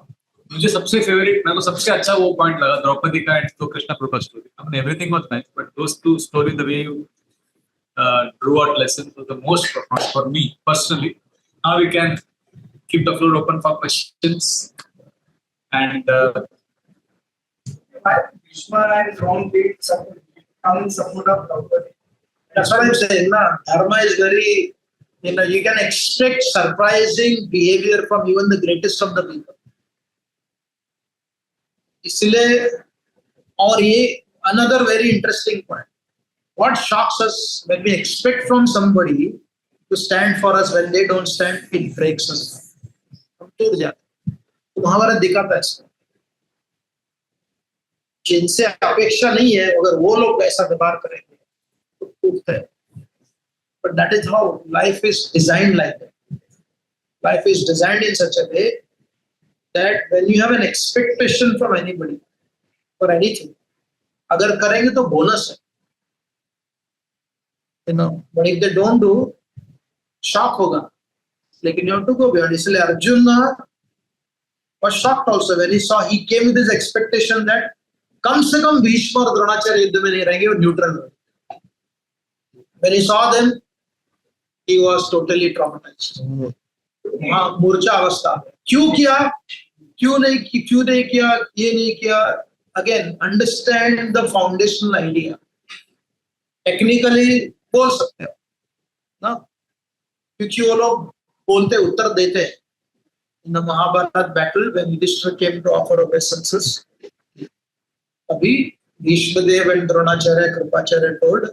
मुझे सबसे फेवरेट, मेरे को सबसे अच्छा वो पॉइंट लगा द्रौपदी का एंड तो कृष्णा कृपा story. I mean, everything was nice, but those two stories, the way you drew out lessons, was the most profound for me personally. Now we can keep the floor open for questions. And Bhishma and Ron did come in support of Draupadi. That's what I'm saying. Na, dharma is very, you can expect surprising behavior from even the greatest of the people. इसलिए, और ये another very interesting point. What shocks us when we expect from somebody to stand for us when they don't stand, it breaks us. हम टूट जाते हैं. तो महाभारत दिखाता है इसको. जिनसे अपेक्षा नहीं है, अगर वो लोग ऐसा व्यवहार करेंगे तो टूटते हैं. But that is how life is designed like that. Life is designed in such a way that when you have an expectation from anybody for anything, अगर करेंगे तो बोनस है. But if they don't do, shock होगा. लेकिन you have to go beyond. इसलिए Arjun was shocked also when he came with his expectation that कम से कम भीष्म और द्रोणाचार्य युद्ध में नहीं रहेंगे, वो न्यूट्रल रहेंगे. When he saw them, he was totally traumatized. हाँ, मूर्छा अवस्था. क्यों किया, क्यों नहीं किया, ये नहीं किया. Again, understand the foundational idea. Technically बोल सकते हो ना, क्योंकि वो लोग बोलते उत्तर देते हैं. In the Mahabharata battle, when Yudhishthira came to offer obeisances, अभी Bhishmadev and Dronacharya, Kripacharya told,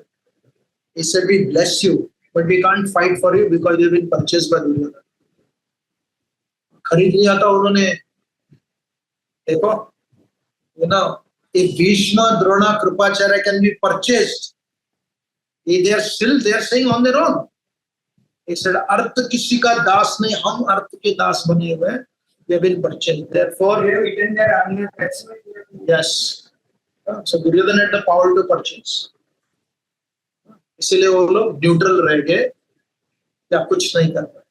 he said, we bless you, but we can't fight for you because you've been purchased by Duryodhana. खरीद लिया था उन्होंने. देखो, if Bhishma, Drona, Kripacharya can be purchased, they are saying on their own. He said, अर्थ किसी का दास नहीं, हम अर्थ के दास बने हुए हैं. We have been purchased. Therefore, They have eaten their army. yes. So Duryodhana had the power to purchase. इसीलिए वो लोग न्यूट्रल रह गए या कुछ नहीं कर पाए.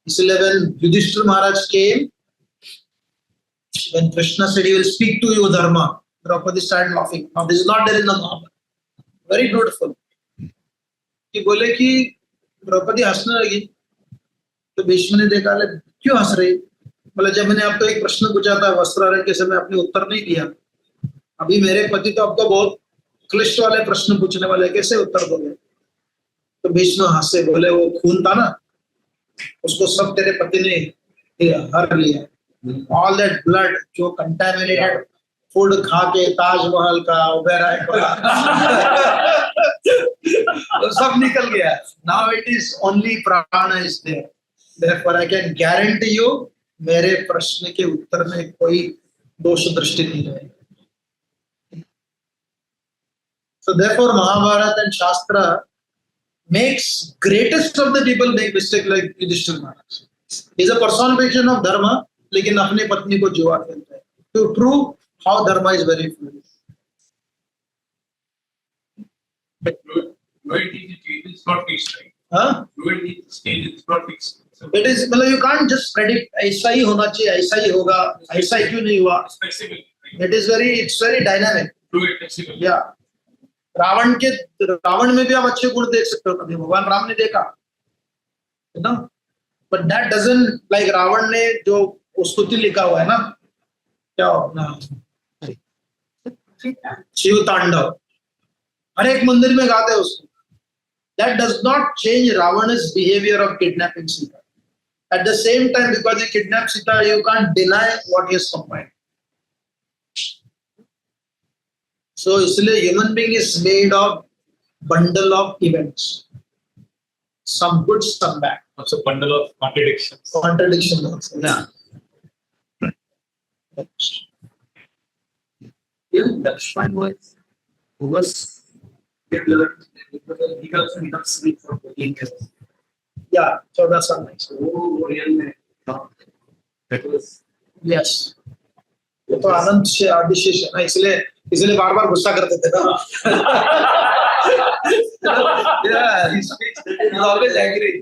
इसलिए when Yudhishthira Maharaj came, when Krishna said he will speak to you dharma, Draupadi started laughing. Now this is not there in the Mahabharata. Very beautiful. कि बोले कि द्रौपदी हंसने लगी, तो भीष्म ने देखा, क्यों हंस रही. बोले, जब मैंने आपको एक प्रश्न पूछा था वस्त्रारण के समय आपने उत्तर नहीं दिया. अभी मेरे पति तो आपको बहुत क्लिष्ट वाले प्रश्न पूछने वाले, कैसे उत्तर दोगे. तो भीष्म हंसे, बोले वो खून था ना, उसको सब तेरे पति ने हर लिया. ऑल दैट ब्लड जो कंटामिनेटेड फूड खा के ताजमहल का, ओबेरॉय का तो सब निकल गया. Now it is only prana is there. Therefore I can guarantee you, मेरे प्रश्न के उत्तर में कोई दोष दृष्टि नहीं रहेगी. So therefore Mahabharata and Shastra makes greatest of the people make mistake like Yudhishthira Maharaj. He is a personification of dharma, लेकिन अपने पत्नी को जुआ खेलता है. To prove how dharma is very foolish. but fluidity is not fixed, right? Huh? Fluidity stage is not fixed. So It is, मतलब you can't just predict ऐसा ही होना चाहिए, ऐसा ही होगा, ऐसा ही क्यों नहीं हुआ. it's flexible. Right? It's very dynamic. Fluid, flexible. Yeah. Ravan में भी आप अच्छे गुण देख सकते हो, कभी भगवान राम ने देखा है ना. But that doesn't, like Ravana ने जो स्तुति लिखा हुआ है ना, क्या ना, शिव तांडव हर एक मंदिर में गाते हैं उसको. That does not change Ravana's behavior of kidnapping Sita. At the same time, because he kidnapped Sita, you can't deny what he has combined. So इसलिए human being is made of bundle of events, some good, some bad. It's a bundle of contradictions. Contradiction also. Yeah. Lakshman was developed because he also becomes sleep for 14 years. Yeah, 14 साल में. So Orion में that was Yes. वो तो आनंद से आदिशेष है ना, इसलिए बार बार गुस्सा करते थे ना. Yeah, he's always angry.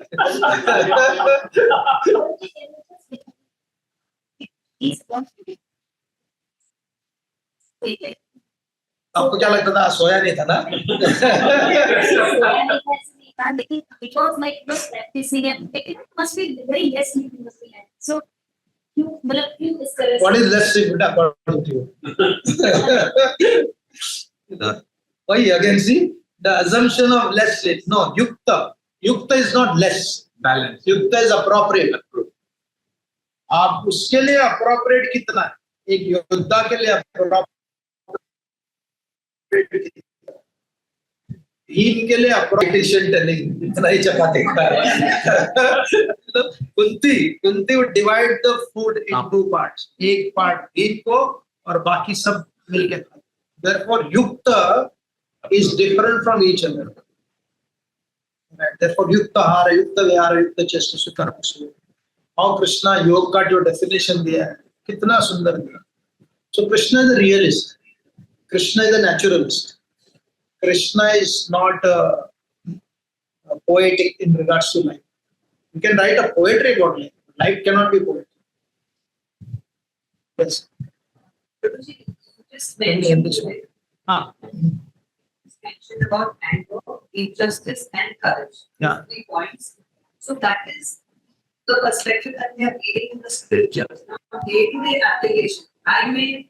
आपको क्या लगता था, सोया नहीं था ना? Because my practicing and it must be very less sleeping must be like. So you discourage. What is less sleep according to you? Why again see the assumption of less sleep? No, yukta. Yukta is not less. Balance. Yukta is appropriate. आप उसके लिए appropriate कितना है? एक योद्धा के लिए appropriate हीन के लिए appropriation telling इतना ही चपाती खा. Kunti would divide the food in two parts. एक part हीन को और बाकी सब मिलके खा. Therefore, yukta is different from each other. Therefore, yukta ahara, yukta vihara, yukta chesta sukarma sura. How Krishna योग का जो definition दिया है, कितना सुंदर दिया. So Krishna is a realist. Krishna is a naturalist. Krishna is not poetic in regards to life. You can write a poetry about life. Life cannot be poetic. Yes. Just Only in mentioned, this way. mentioned about anger, injustice, and courage. Yeah. 3 points. So that is the perspective that we are reading in the scriptures. Now, day-to-day application, I may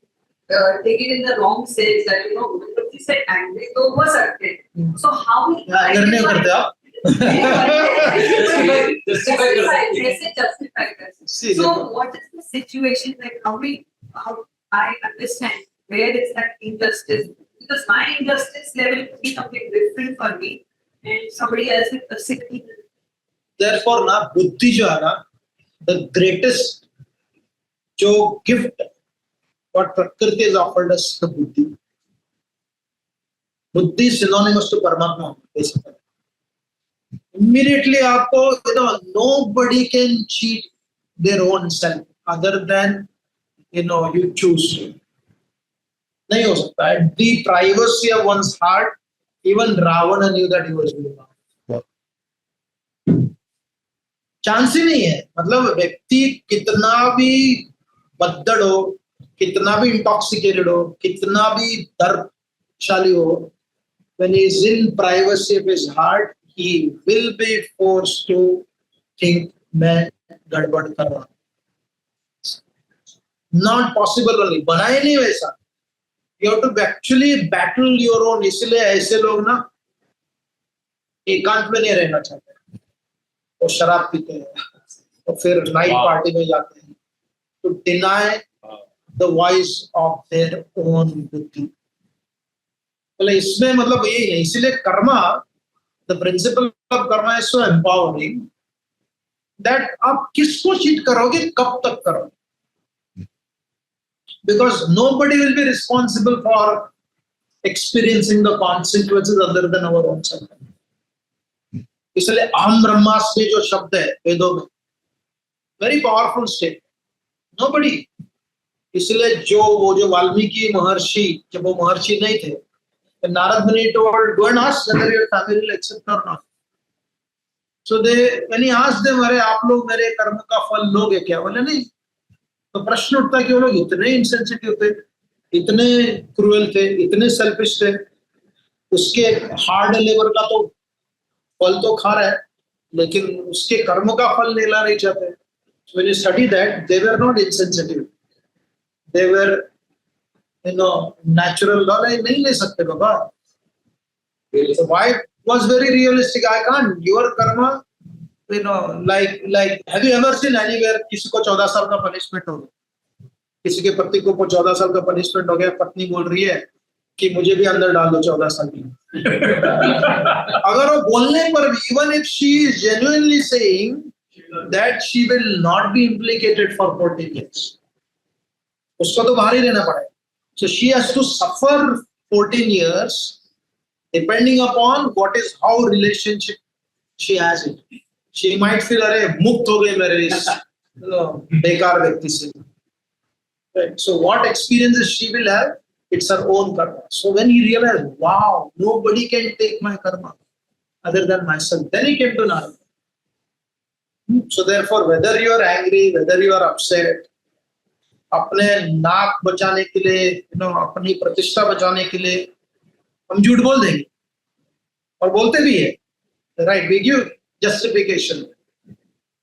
take it in the wrong sense that when we said angry, so was acted. So how we अगर नहीं करते आप. justify this. So what is the situation like? How I understand where is that injustice? Because my injustice level will be something different for me, and somebody else with the 60. Therefore ना बुद्धि जो है ना, the greatest जो gift what प्रकृति has offered us the बुद्धि. बुद्धि synonymous to परमात्मा basically. Immediately आपको nobody can cheat their own self other than you choose. नहीं हो सकता. At the privacy of one's heart, even Ravana knew that he was doing wrong. Chance ही नहीं है. मतलब व्यक्ति कितना भी बद्दड़ हो, कितना भी इंटॉक्सिकेटेड हो, कितना भी दर्पशाली हो, when he is in privacy of his heart, he will be forced to think मैं गड़बड़ कर रहा हूं. Not possible only. बना ही नहीं वैसा. You have to actually battle your own. इसलिए ऐसे लोग ना एकांत में नहीं रहना चाहते. वो शराब पीते हैं, तो फिर नाइट पार्टी में जाते हैं, to deny the voice of their own बुद्धि. बोले इसमें मतलब यही है. इसीलिए Karma, the principle of karma is so empowering that आप किसको चीट करोगे, कब तक करोगे? Because nobody will be responsible for experiencing the consequences other than our own self. इसलिए अहम ब्रह्मास्मि जो शब्द है वेदों में, very powerful statement. Nobody. इसलिए जो वाल्मीकि महर्षि, जब वो महर्षि नहीं थे, Narad Muni told, go and ask whether your family will accept or not. So when he asked them, अरे आप लोग मेरे कर्म का फल लोगे क्या? बोले नहीं. तो प्रश्न उठता कि वो लोग इतने insensitive थे, इतने cruel थे, इतने selfish थे, उसके hard labor का तो फल तो खा रहा है, लेकिन उसके कर्म का फल लेना नहीं चाहते. So when you study that, they were not insensitive. They were natural. नहीं ले सकते बाबा. So why was very realistic. I can't. Your karma, like have you ever seen anywhere किसी को 14 साल का punishment हो गया? किसी के पति को 14 साल का punishment हो गया, पत्नी बोल रही है कि मुझे भी अंदर डाल दो 14 साल की. अगर वो बोलने पर भी, even if she is genuinely saying that she will not be implicated for 14 years, उसको तो बाहर ही रहना पड़ेगा. So she has to suffer 14 years depending upon what is how relationship she has it. She might feel, "Arey, mukt ho gaye mere is, bekar vyakti se." Right. So what experiences she will have, it's her own karma. So when he realized, wow, nobody can take my karma other than myself, then he came to Narada. So therefore, whether you are angry, whether you are upset, अपने नाक बचाने के लिए, अपनी प्रतिष्ठा बचाने के लिए हम झूठ बोल देंगे और बोलते भी है, right? We give justification,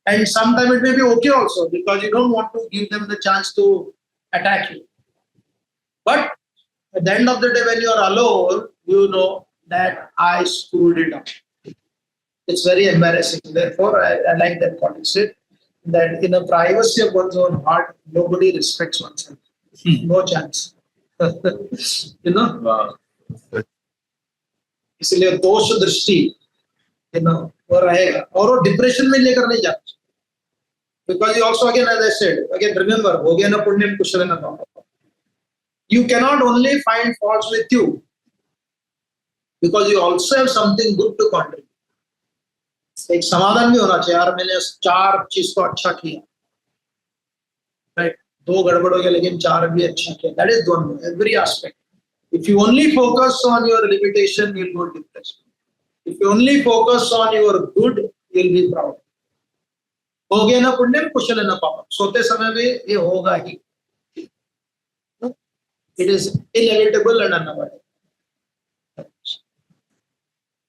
and sometimes it may be okay also because you don't want to give them the chance to attack you. But at the end of the day, when you are alone, you know that I screwed it up. It's very embarrassing. Therefore, I like that what you said, that in the privacy of one's own heart, nobody respects oneself. No chance. Wow. इसलिए दोष दृष्टि वो रहेगा और वो depression में लेकर नहीं जाता. Because you also, again, as I said, again, remember, bhogena punyam kushalena papa. You cannot only find faults with you because you also have something good to contribute. एक समाधान भी होना चाहिए, यार मैंने 4 चीज को अच्छा किया, राइट, 2 गड़बड़ हो गया लेकिन 4 भी अच्छा किया. That is one, every aspect. If you only focus on your limitation, you'll go depressed. If you only focus on your good, you'll be proud. हो गया ना पुण्य कुशल है ना पाप, सोते समय में ये होगा ही. It is inevitable and unavoidable.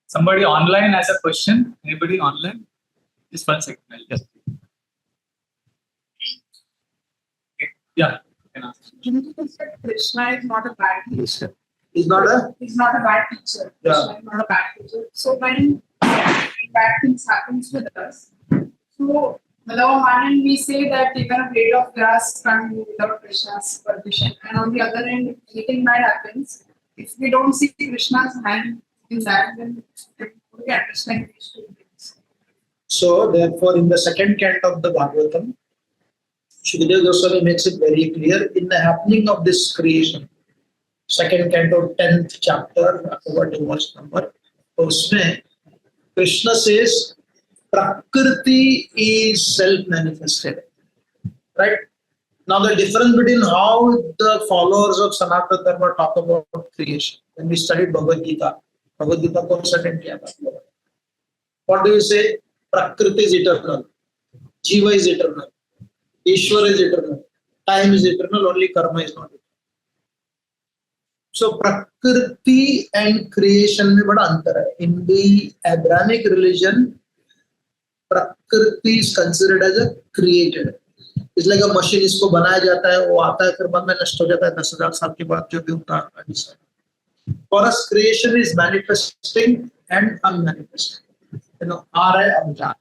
Somebody online has a question. Anybody online? Just 1 second. I'll just. Okay. Yeah. You can ask. Krishna is not a bad teacher. Is not a He's not a bad teacher. Yeah. Krishna is not a bad teacher. So when bad things happens with us, so Malav we say that even a blade of grass can't move without Krishna's permission. And on the other end, anything bad happens. If we don't see Krishna's hand in that, then we understand these 2 things. So, therefore, in the second canto of the Bhagavatam, Shukadeva Goswami makes it very clear in the happening of this creation. Second canto, 10th chapter, what verse number? Usme, Krishna says, Prakriti is self-manifested. Right? Now, the difference between how the followers of Sanatana Dharma talk about creation. When we studied Bhagavad Gita को certain किया था. What do you say? Prakriti is eternal. Jiva is eternal. Ishwar is eternal. Time is eternal. Only karma is not eternal. So Prakriti and creation में बड़ा अंतर है. In the Abrahamic religion, Prakriti is considered as a created. It's like a machine, इसको बनाया जाता है, वो आता है, फिर बाद में नष्ट हो जाता है 10,000 साल के बाद जो भी होता है. For us, creation is manifesting and unmanifesting. आ रहा है अब जा.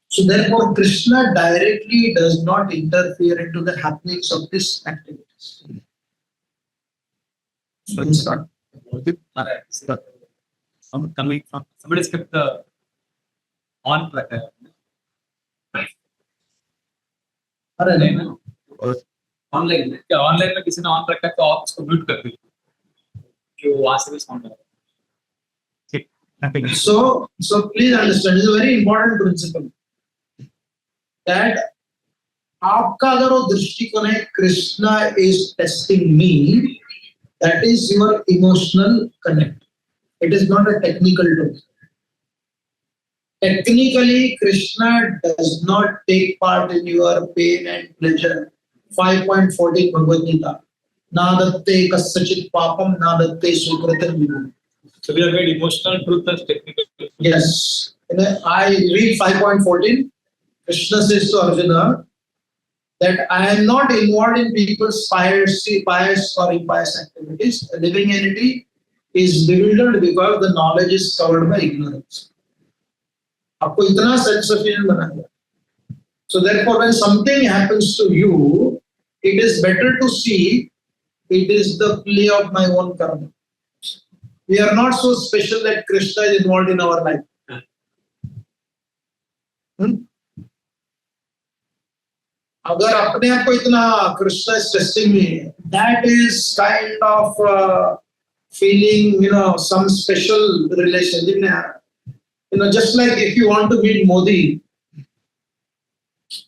So therefore, Krishna directly does not interfere into the happenings of this activities. So it's not. Coming from somebody's kept the on tracker. Online में किसी ने on रखा तो आप उसको म्यूट कर दीजिए जो वहां से भी साउंड आ रहा है. So please understand, it's a very important principle that आपका अगर वो दृष्टिकोण है Krishna is testing me, that is your emotional connect. It is not a technical tool. Technically, Krishna does not take part in your pain and pleasure. 5.14 Bhagavad Gita. Nadatte kasachit papam nadatte sukritam vibhu. So we have made emotional truth as technical. Yes. I read 5.14. Krishna says to Arjuna that I am not involved in people's pious or impious activities. A living entity is bewildered because the knowledge is covered by ignorance. आपको इतना self-sufficient बना दिया. So therefore, when something happens to you, it is better to see it is the play of my own karma. We are not so special that Krishna is involved in our life. अगर अपने आप को इतना Krishna is testing me, that is kind of feeling some special relation. Just like if you want to meet Modi,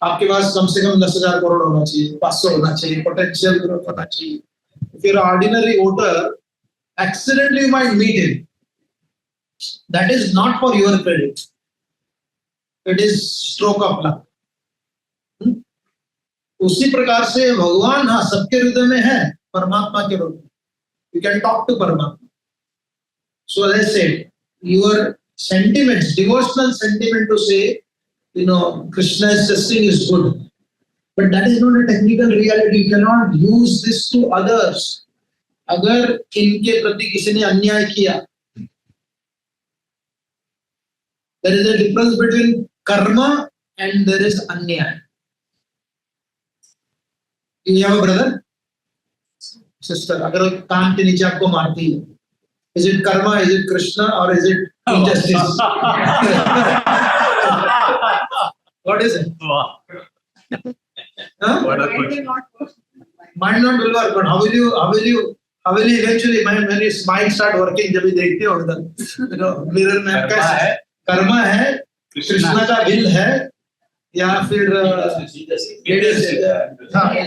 आपके पास कम से कम 10,000 करोड़ होना चाहिए, 500 होना चाहिए, पोटेंशियल ग्रोथ होना चाहिए. If you're an ordinary voter, accidentally you might meet him. That is not for your credit. It is stroke of luck. उसी प्रकार से भगवान हाँ सबके हृदय में है, परमात्मा के रूप में. You can talk to परमात्मा. So as I said, your sentiments, devotional sentiment to say, Krishna is testing is good. But that is not a technical reality. You cannot use this to others. अगर इनके प्रति किसी ने अन्याय किया, there is a difference between karma and there is अन्याय. You have a brother, sister. अगर कान के नीचे आपको मारती है, is it karma, is it Krishna, or is it injustice? What is it? Wow. Huh? What a Mind will question. not work. Mind not will work, but how will you eventually when your mind start working? जब भी देखते हो उधर, mirror में कर्मा कैसा है, कर्मा है, कृष्णा का विल है, या फिर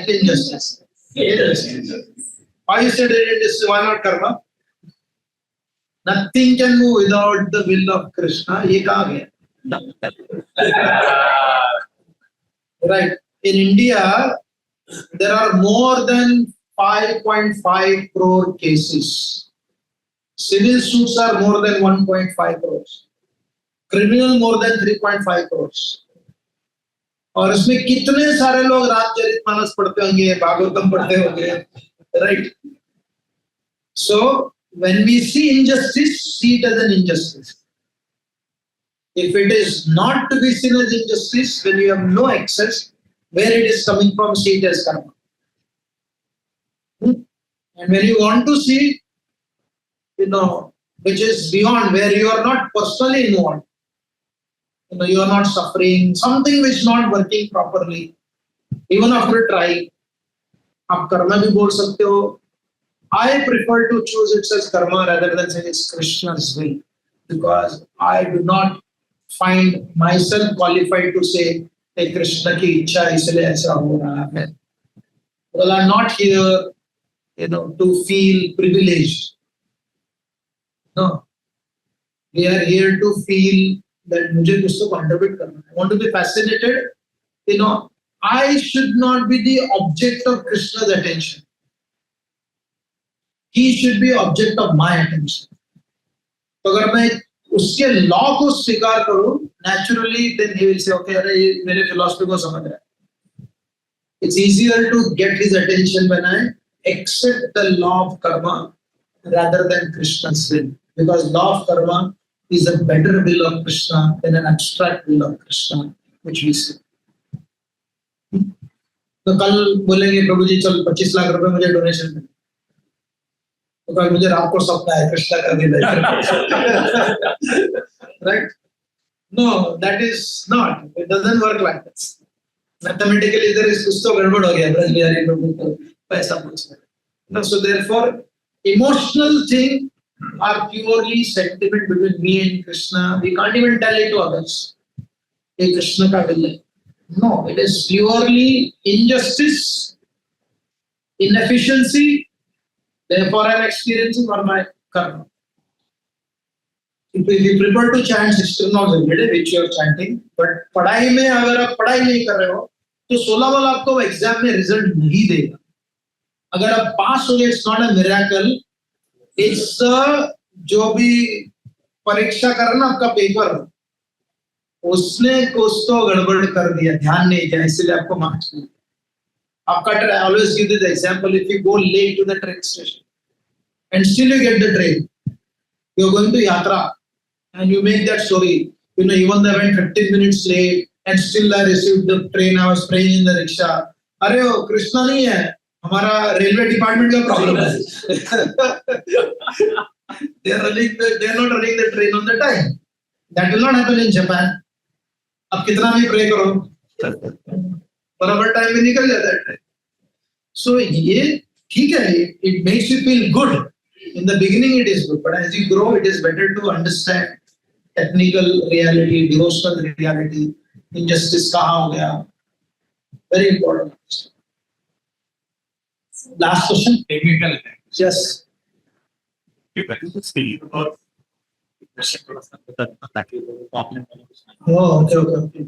injustice. Why you said injustice? Why not karma? Nothing can move without the will of Krishna. ये कहाँ गया? Right. In India, there are more than 5.5 crore cases. Civil suits are more than 1.5 crores. Criminal more than 3.5 crores. और इसमें कितने सारे लोग रामचरितमानस पढ़ते होंगे, भागवतम पढ़ते होंगे, right? So when we see injustice, see it as an injustice. If it is not to be seen as injustice, when you have no access, where it is coming from, see it as karma. And when you want to see, which is beyond, where you are not personally involved, you are not suffering, something which is not working properly, even after trying, आप कर्मा भी बोल सकते हो. I prefer to choose it as karma rather than saying it's Krishna's will, because I do not find myself qualified to say, hey, Krishna ki इच्छा इसलिए ऐसा हो रहा है. Well, I'm not here, to feel privileged. No, we are here to feel that मुझे कुछ तो contribute करना है. I want to be fascinated. I should not be the object of Krishna's attention. He should be object of my attention. तो अगर मैं उसके law को स्वीकार करूं, naturally then he will say, okay, अरे ये मेरे philosophy को समझ रहा है. It's easier to get his attention when I accept the law of karma rather than Krishna's will, because law of karma is a better will of Krishna than an abstract will of Krishna, which we see. तो कल बोलेंगे प्रभु जी चल 25 लाख रुपए मुझे donation दे, तो कल मुझे रात को सपना है कृष्णा का दिल है. Right? No, that is not. It doesn't work like this. Mathematically there is कुछ तो गड़बड़ हो गया ब्रज बिहारी प्रभु को पैसा पूछना. So therefore, emotional thing are purely sentiment between me and Krishna. We can't even tell it to others. ये कृष्ण का will है. No, it is purely injustice, inefficiency. Therefore, I am experiencing or my karma. If you prefer to chant 16 hours every day, which you are chanting, but पढ़ाई में अगर आप पढ़ाई नहीं कर रहे हो, तो 16 वाला आपको एग्जाम में रिजल्ट नहीं देगा. अगर आप पास हो गए, it's not a miracle. It's जो भी परीक्षा कर रहा ना आपका पेपर, उसने कुछ तो गड़बड़ कर दिया, ध्यान नहीं दिया, इसलिए आपको मार्क्स मिले. आपका I always give this example. If you go late to the train station and still you get the train, you are going to yatra and you make that story. Even though I went 15 minutes late and still I received the train, I was praying in the rickshaw. अरे वो कृष्णा नहीं है, हमारा railway department का problem है. They are not running the train on the time. That will not happen in Japan. अब कितना भी प्रे करो, बराबर टाइम में निकल जाता है टाइम. सो ये ठीक है, it makes you feel good. In the beginning it is good, but as you grow it is better to understand technical reality, devotional reality, injustice kahan ho gaya. Very important. Last question. Technical है. Yes. Oh, okay.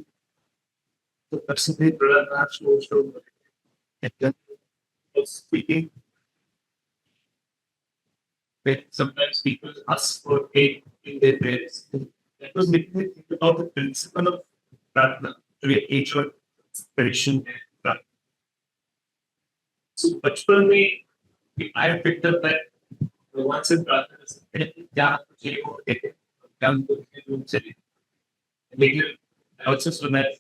Speaking. But sometimes people ask for aid in their prayers. That was making me think about the principle of prarthana, spiritual tradition and prarthana. So, बचपन में I picked up that once in prarthana से क्या मुझे वो एक काम को room से later I also saw that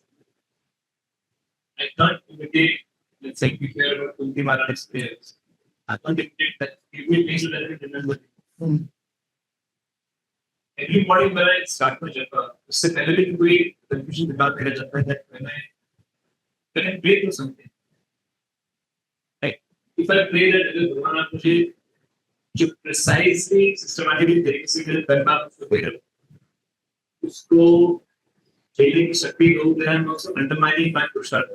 I can't imitate, let's say, we hear about Kunti Mata's prayers. I can't imitate that. It will be so that I remember. Every morning when I start my japa, उससे पहले भी कोई confusion दिमाग में रहता है that when I pray for something, like if I pray that अगर भगवान आप मुझे जो precisely systematically तरीके से मेरे करना उसको prayer उसको खेलने की शक्ति हो गया है, also undermining my पुरुषार्थ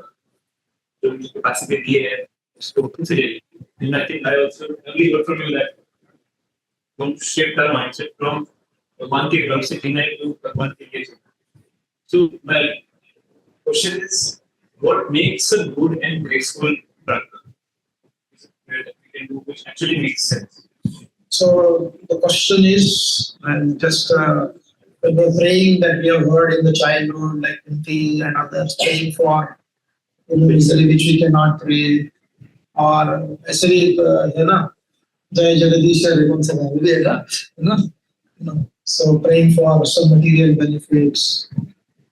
जो मुझे कैपेसिटी दी है उसको खुद से. And I think I also only heard from you that don't shift our mindset from one thing from sitting to one thing. So my question is, what makes a good and graceful prarthana? That we can do which actually makes sense. So the question is, and just when we're praying that we have heard in the childhood, like Kunti and others praying for, easily which we cannot pray, or ऐसे भी है ना, जय जगदीश हरि कौन सा गाना भी है ना, so praying for some material benefits,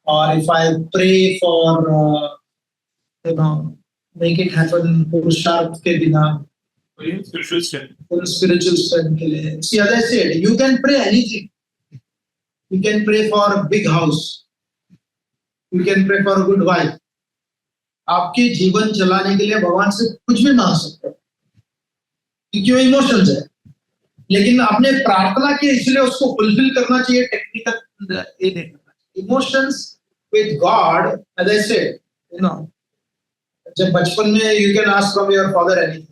or if I pray for make it happen पुरुषार्थ के बिना, Spiritual strength. spiritual strength के लिए. See, as I said, you can pray anything. You can pray for a big house. You can pray for a good wife. आपके जीवन चलाने के लिए भगवान से कुछ भी मांग सकते हो, क्योंकि वो इमोशंस है. लेकिन आपने प्रार्थना की इसलिए उसको फुलफिल करना चाहिए, technical emotions with god. As I said, जब बचपन में you can ask from your father anything.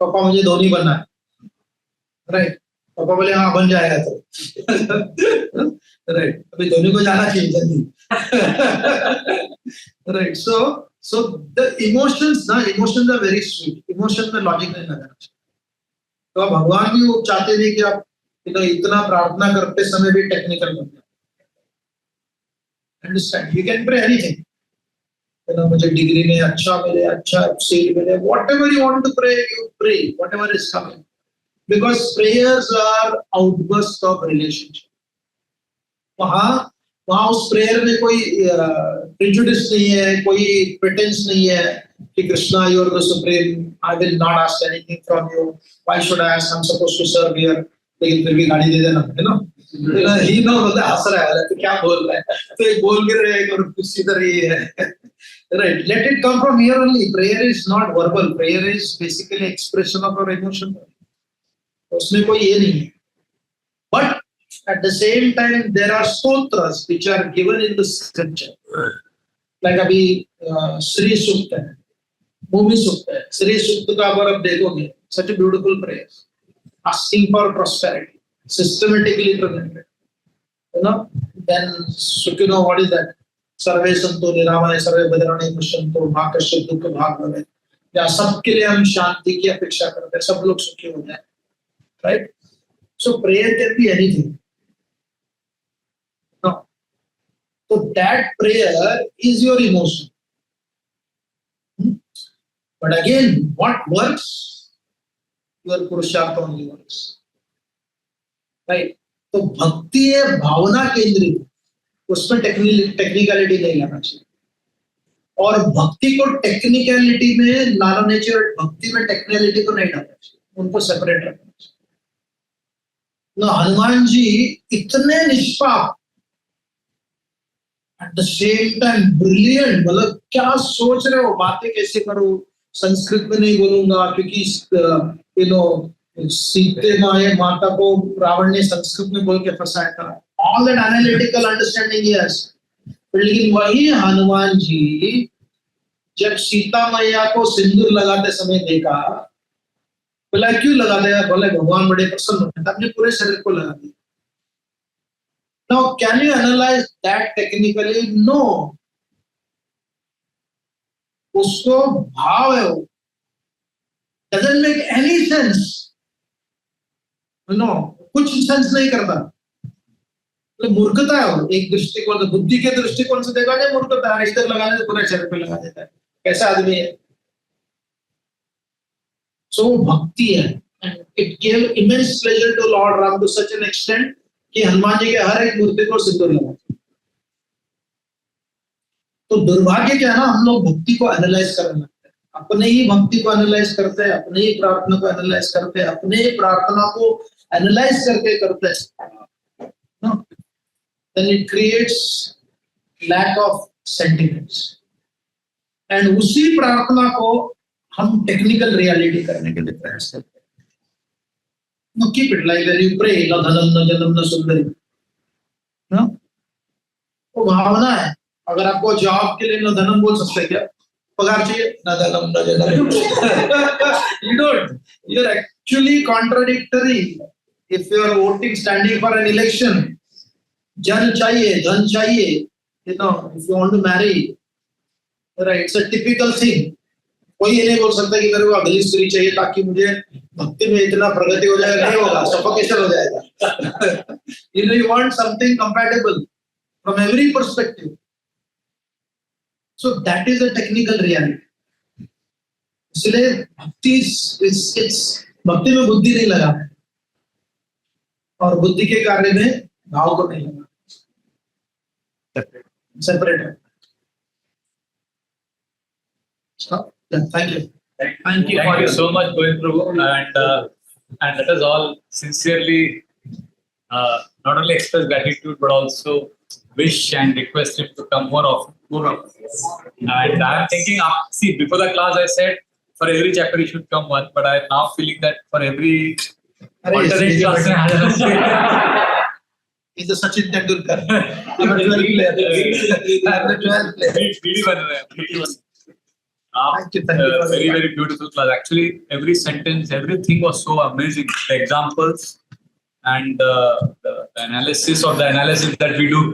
पापा मुझे धोनी बनना है, राइट? पापा बोले हाँ बन जाएगा तो राइट. अभी धोनी को जाना चाहिए जल्दी, right? So the emotions are very sweet. Emotion में लॉजिक नहीं लगाना चाहिए. तो आप भगवान भी वो चाहते थे कि आप इतना प्रार्थना करते समय भी टेक्निकल बन जाए. Understand? You can pray anything. मुझे डिग्री में अच्छा मिले, अच्छा सीट मिले, whatever you want to pray, you pray, whatever is coming, because prayers are outbursts of relationship. वहाँ उस प्रेयर में कोई प्रेजुडिस नहीं है, कोई प्रिटेंस नहीं है कि Krishna you are the supreme, I will not ask anything from you, why should I ask, I'm supposed to serve here, लेकिन फिर भी गाड़ी दे देना, है ना? ही ना बोलता हंस रहा है, तो क्या बोल रहा है, तो एक बोल के रहेगा और कुछ इधर ये है. Right, let it come from here only. Prayer is not verbal. Prayer is basically expression of our emotion. उसमें कोई ये नहीं है. But at the same time, there are stotras which are given in the scripture. Like अभी श्री सूक्त है, भूमि सूक्त है. श्री सूक्त का अगर आप देखोगे, such a beautiful prayer, asking for prosperity, systematically presented. Then Sukhino, what is that? सर्वे संतो निरामय सर्वे भद्राणि पश्यन्तु मां कश्चित् दुःख भाग भवेत्. या सबके लिए हम शांति की अपेक्षा करते हैं, सब लोग सुखी हो जाए, right? So prayer can be anything. So that prayer is your emotion. But again, what works? Your purushartha only works. Right? तो भक्ति है भावना केंद्रित, उसमें टेक्निकलिटी नहीं लाना चाहिए. और भक्ति को टेक्निकलिटी में लाना नहीं चाहिए, भक्ति में टेक्निकलिटी को नहीं लाना चाहिए, उनको सेपरेट रखना चाहिए. ना हनुमान जी इतने निष्पाप At the same time, brilliant. मतलब क्या सोच रहे हो, बातें कैसे करो, संस्कृत में नहीं बोलूंगा क्योंकि सीते माता को रावण ने संस्कृत में बोल के फंसाया था. All that analytical understanding he has. लेकिन वही हनुमान जी जब सीता मैया को सिंदूर लगाते समय देखा, बोला क्यों लगाते हैं, बोले भगवान बड़े प्रसन्न होते हैं, अपने पूरे शरीर को लगा दिया. Now, can you analyze that technically? No. उसको भाव है वो. Doesn't make any sense. No, कुछ सेंस नहीं करता. तो मूर्खता है वो, एक दृष्टिकोण, बुद्धि के दृष्टिकोण से देखा जाए मूर्खता है. इधर लगाने से पूरे शरीर पे लगा देता है. कैसा आदमी है? So भक्ति है. It gave immense pleasure to Lord Ram to such an extent कि हनुमान जी के हर एक मूर्ति को सिंदूर लगा. तो दुर्भाग्य क्या है ना, हम लोग भक्ति को एनालाइज करने लगते हैं, अपने ही भक्ति को एनालाइज करते हैं, अपने ही प्रार्थना को एनालाइज करते हैं, अपने ही प्रार्थना को एनालाइज करके करते हैं. Then it creates lack of sentiments. And उसी प्रार्थना को हम टेक्निकल रियलिटी करने के लिए प्रयास करते हैं. No, keep it like when you pray, na dhanam, na janam, na sundari. No? वो भावना है. अगर आपको जॉब के लिए ना धनम बोल सकते हैं क्या? पगार चाहिए ना धनम ना जनम. You don't. You're actually contradictory. If you are voting, standing for an election, जन चाहिए, धन चाहिए. You know, if you want to marry, right? It's a typical thing. कोई ये नहीं बोल सकता कि मेरे को अगली स्त्री चाहिए ताकि मुझे भक्ति में इतना प्रगति हो जाएगा. नहीं होगा, सफोकेशन हो जाएगा. You know, you want something compatible from every perspective. So that is a technical reality. इसलिए भक्ति में बुद्धि नहीं लगा और बुद्धि के कार्य में भाव को नहीं लगा. सेपरेट है. Thank you. Thank you so much, Govind Prabhu, and let us all sincerely not only express gratitude but also wish and request him to come more often. And I'm thinking, see, before the class I said for every chapter he should come one, but I'm now feeling that for every alternate class. He's a Sachin Tendulkar. I'm a 12th player. I'm the 12th player. Thank you very, very beautiful class. Actually, every sentence, everything was so amazing. The examples and the analysis of the analysis that we do.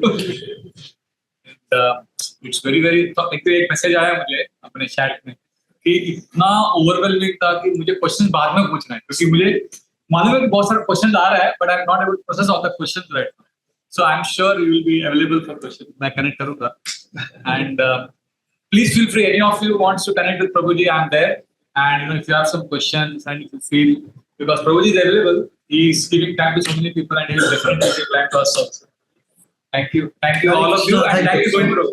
It's very, very. एक message आया मुझे अपने chat में कि इतना overwhelming था कि मुझे क्वेश्चन बाद में पूछना है, क्योंकि मुझे मालूम है कि बहुत सारे क्वेश्चन आ रहा है, but I am not able to process all the questions right now. So I am sure you will be available for question. मैं कनेक्ट करूंगा. And please feel free. Any of you wants to connect with Prabhuji, I'm there. And if you have some questions and if you feel, because Prabhuji is available, he is giving time to so many people and he will definitely give time to us also. Thank you all of you, and thank you, Govind Prabhu.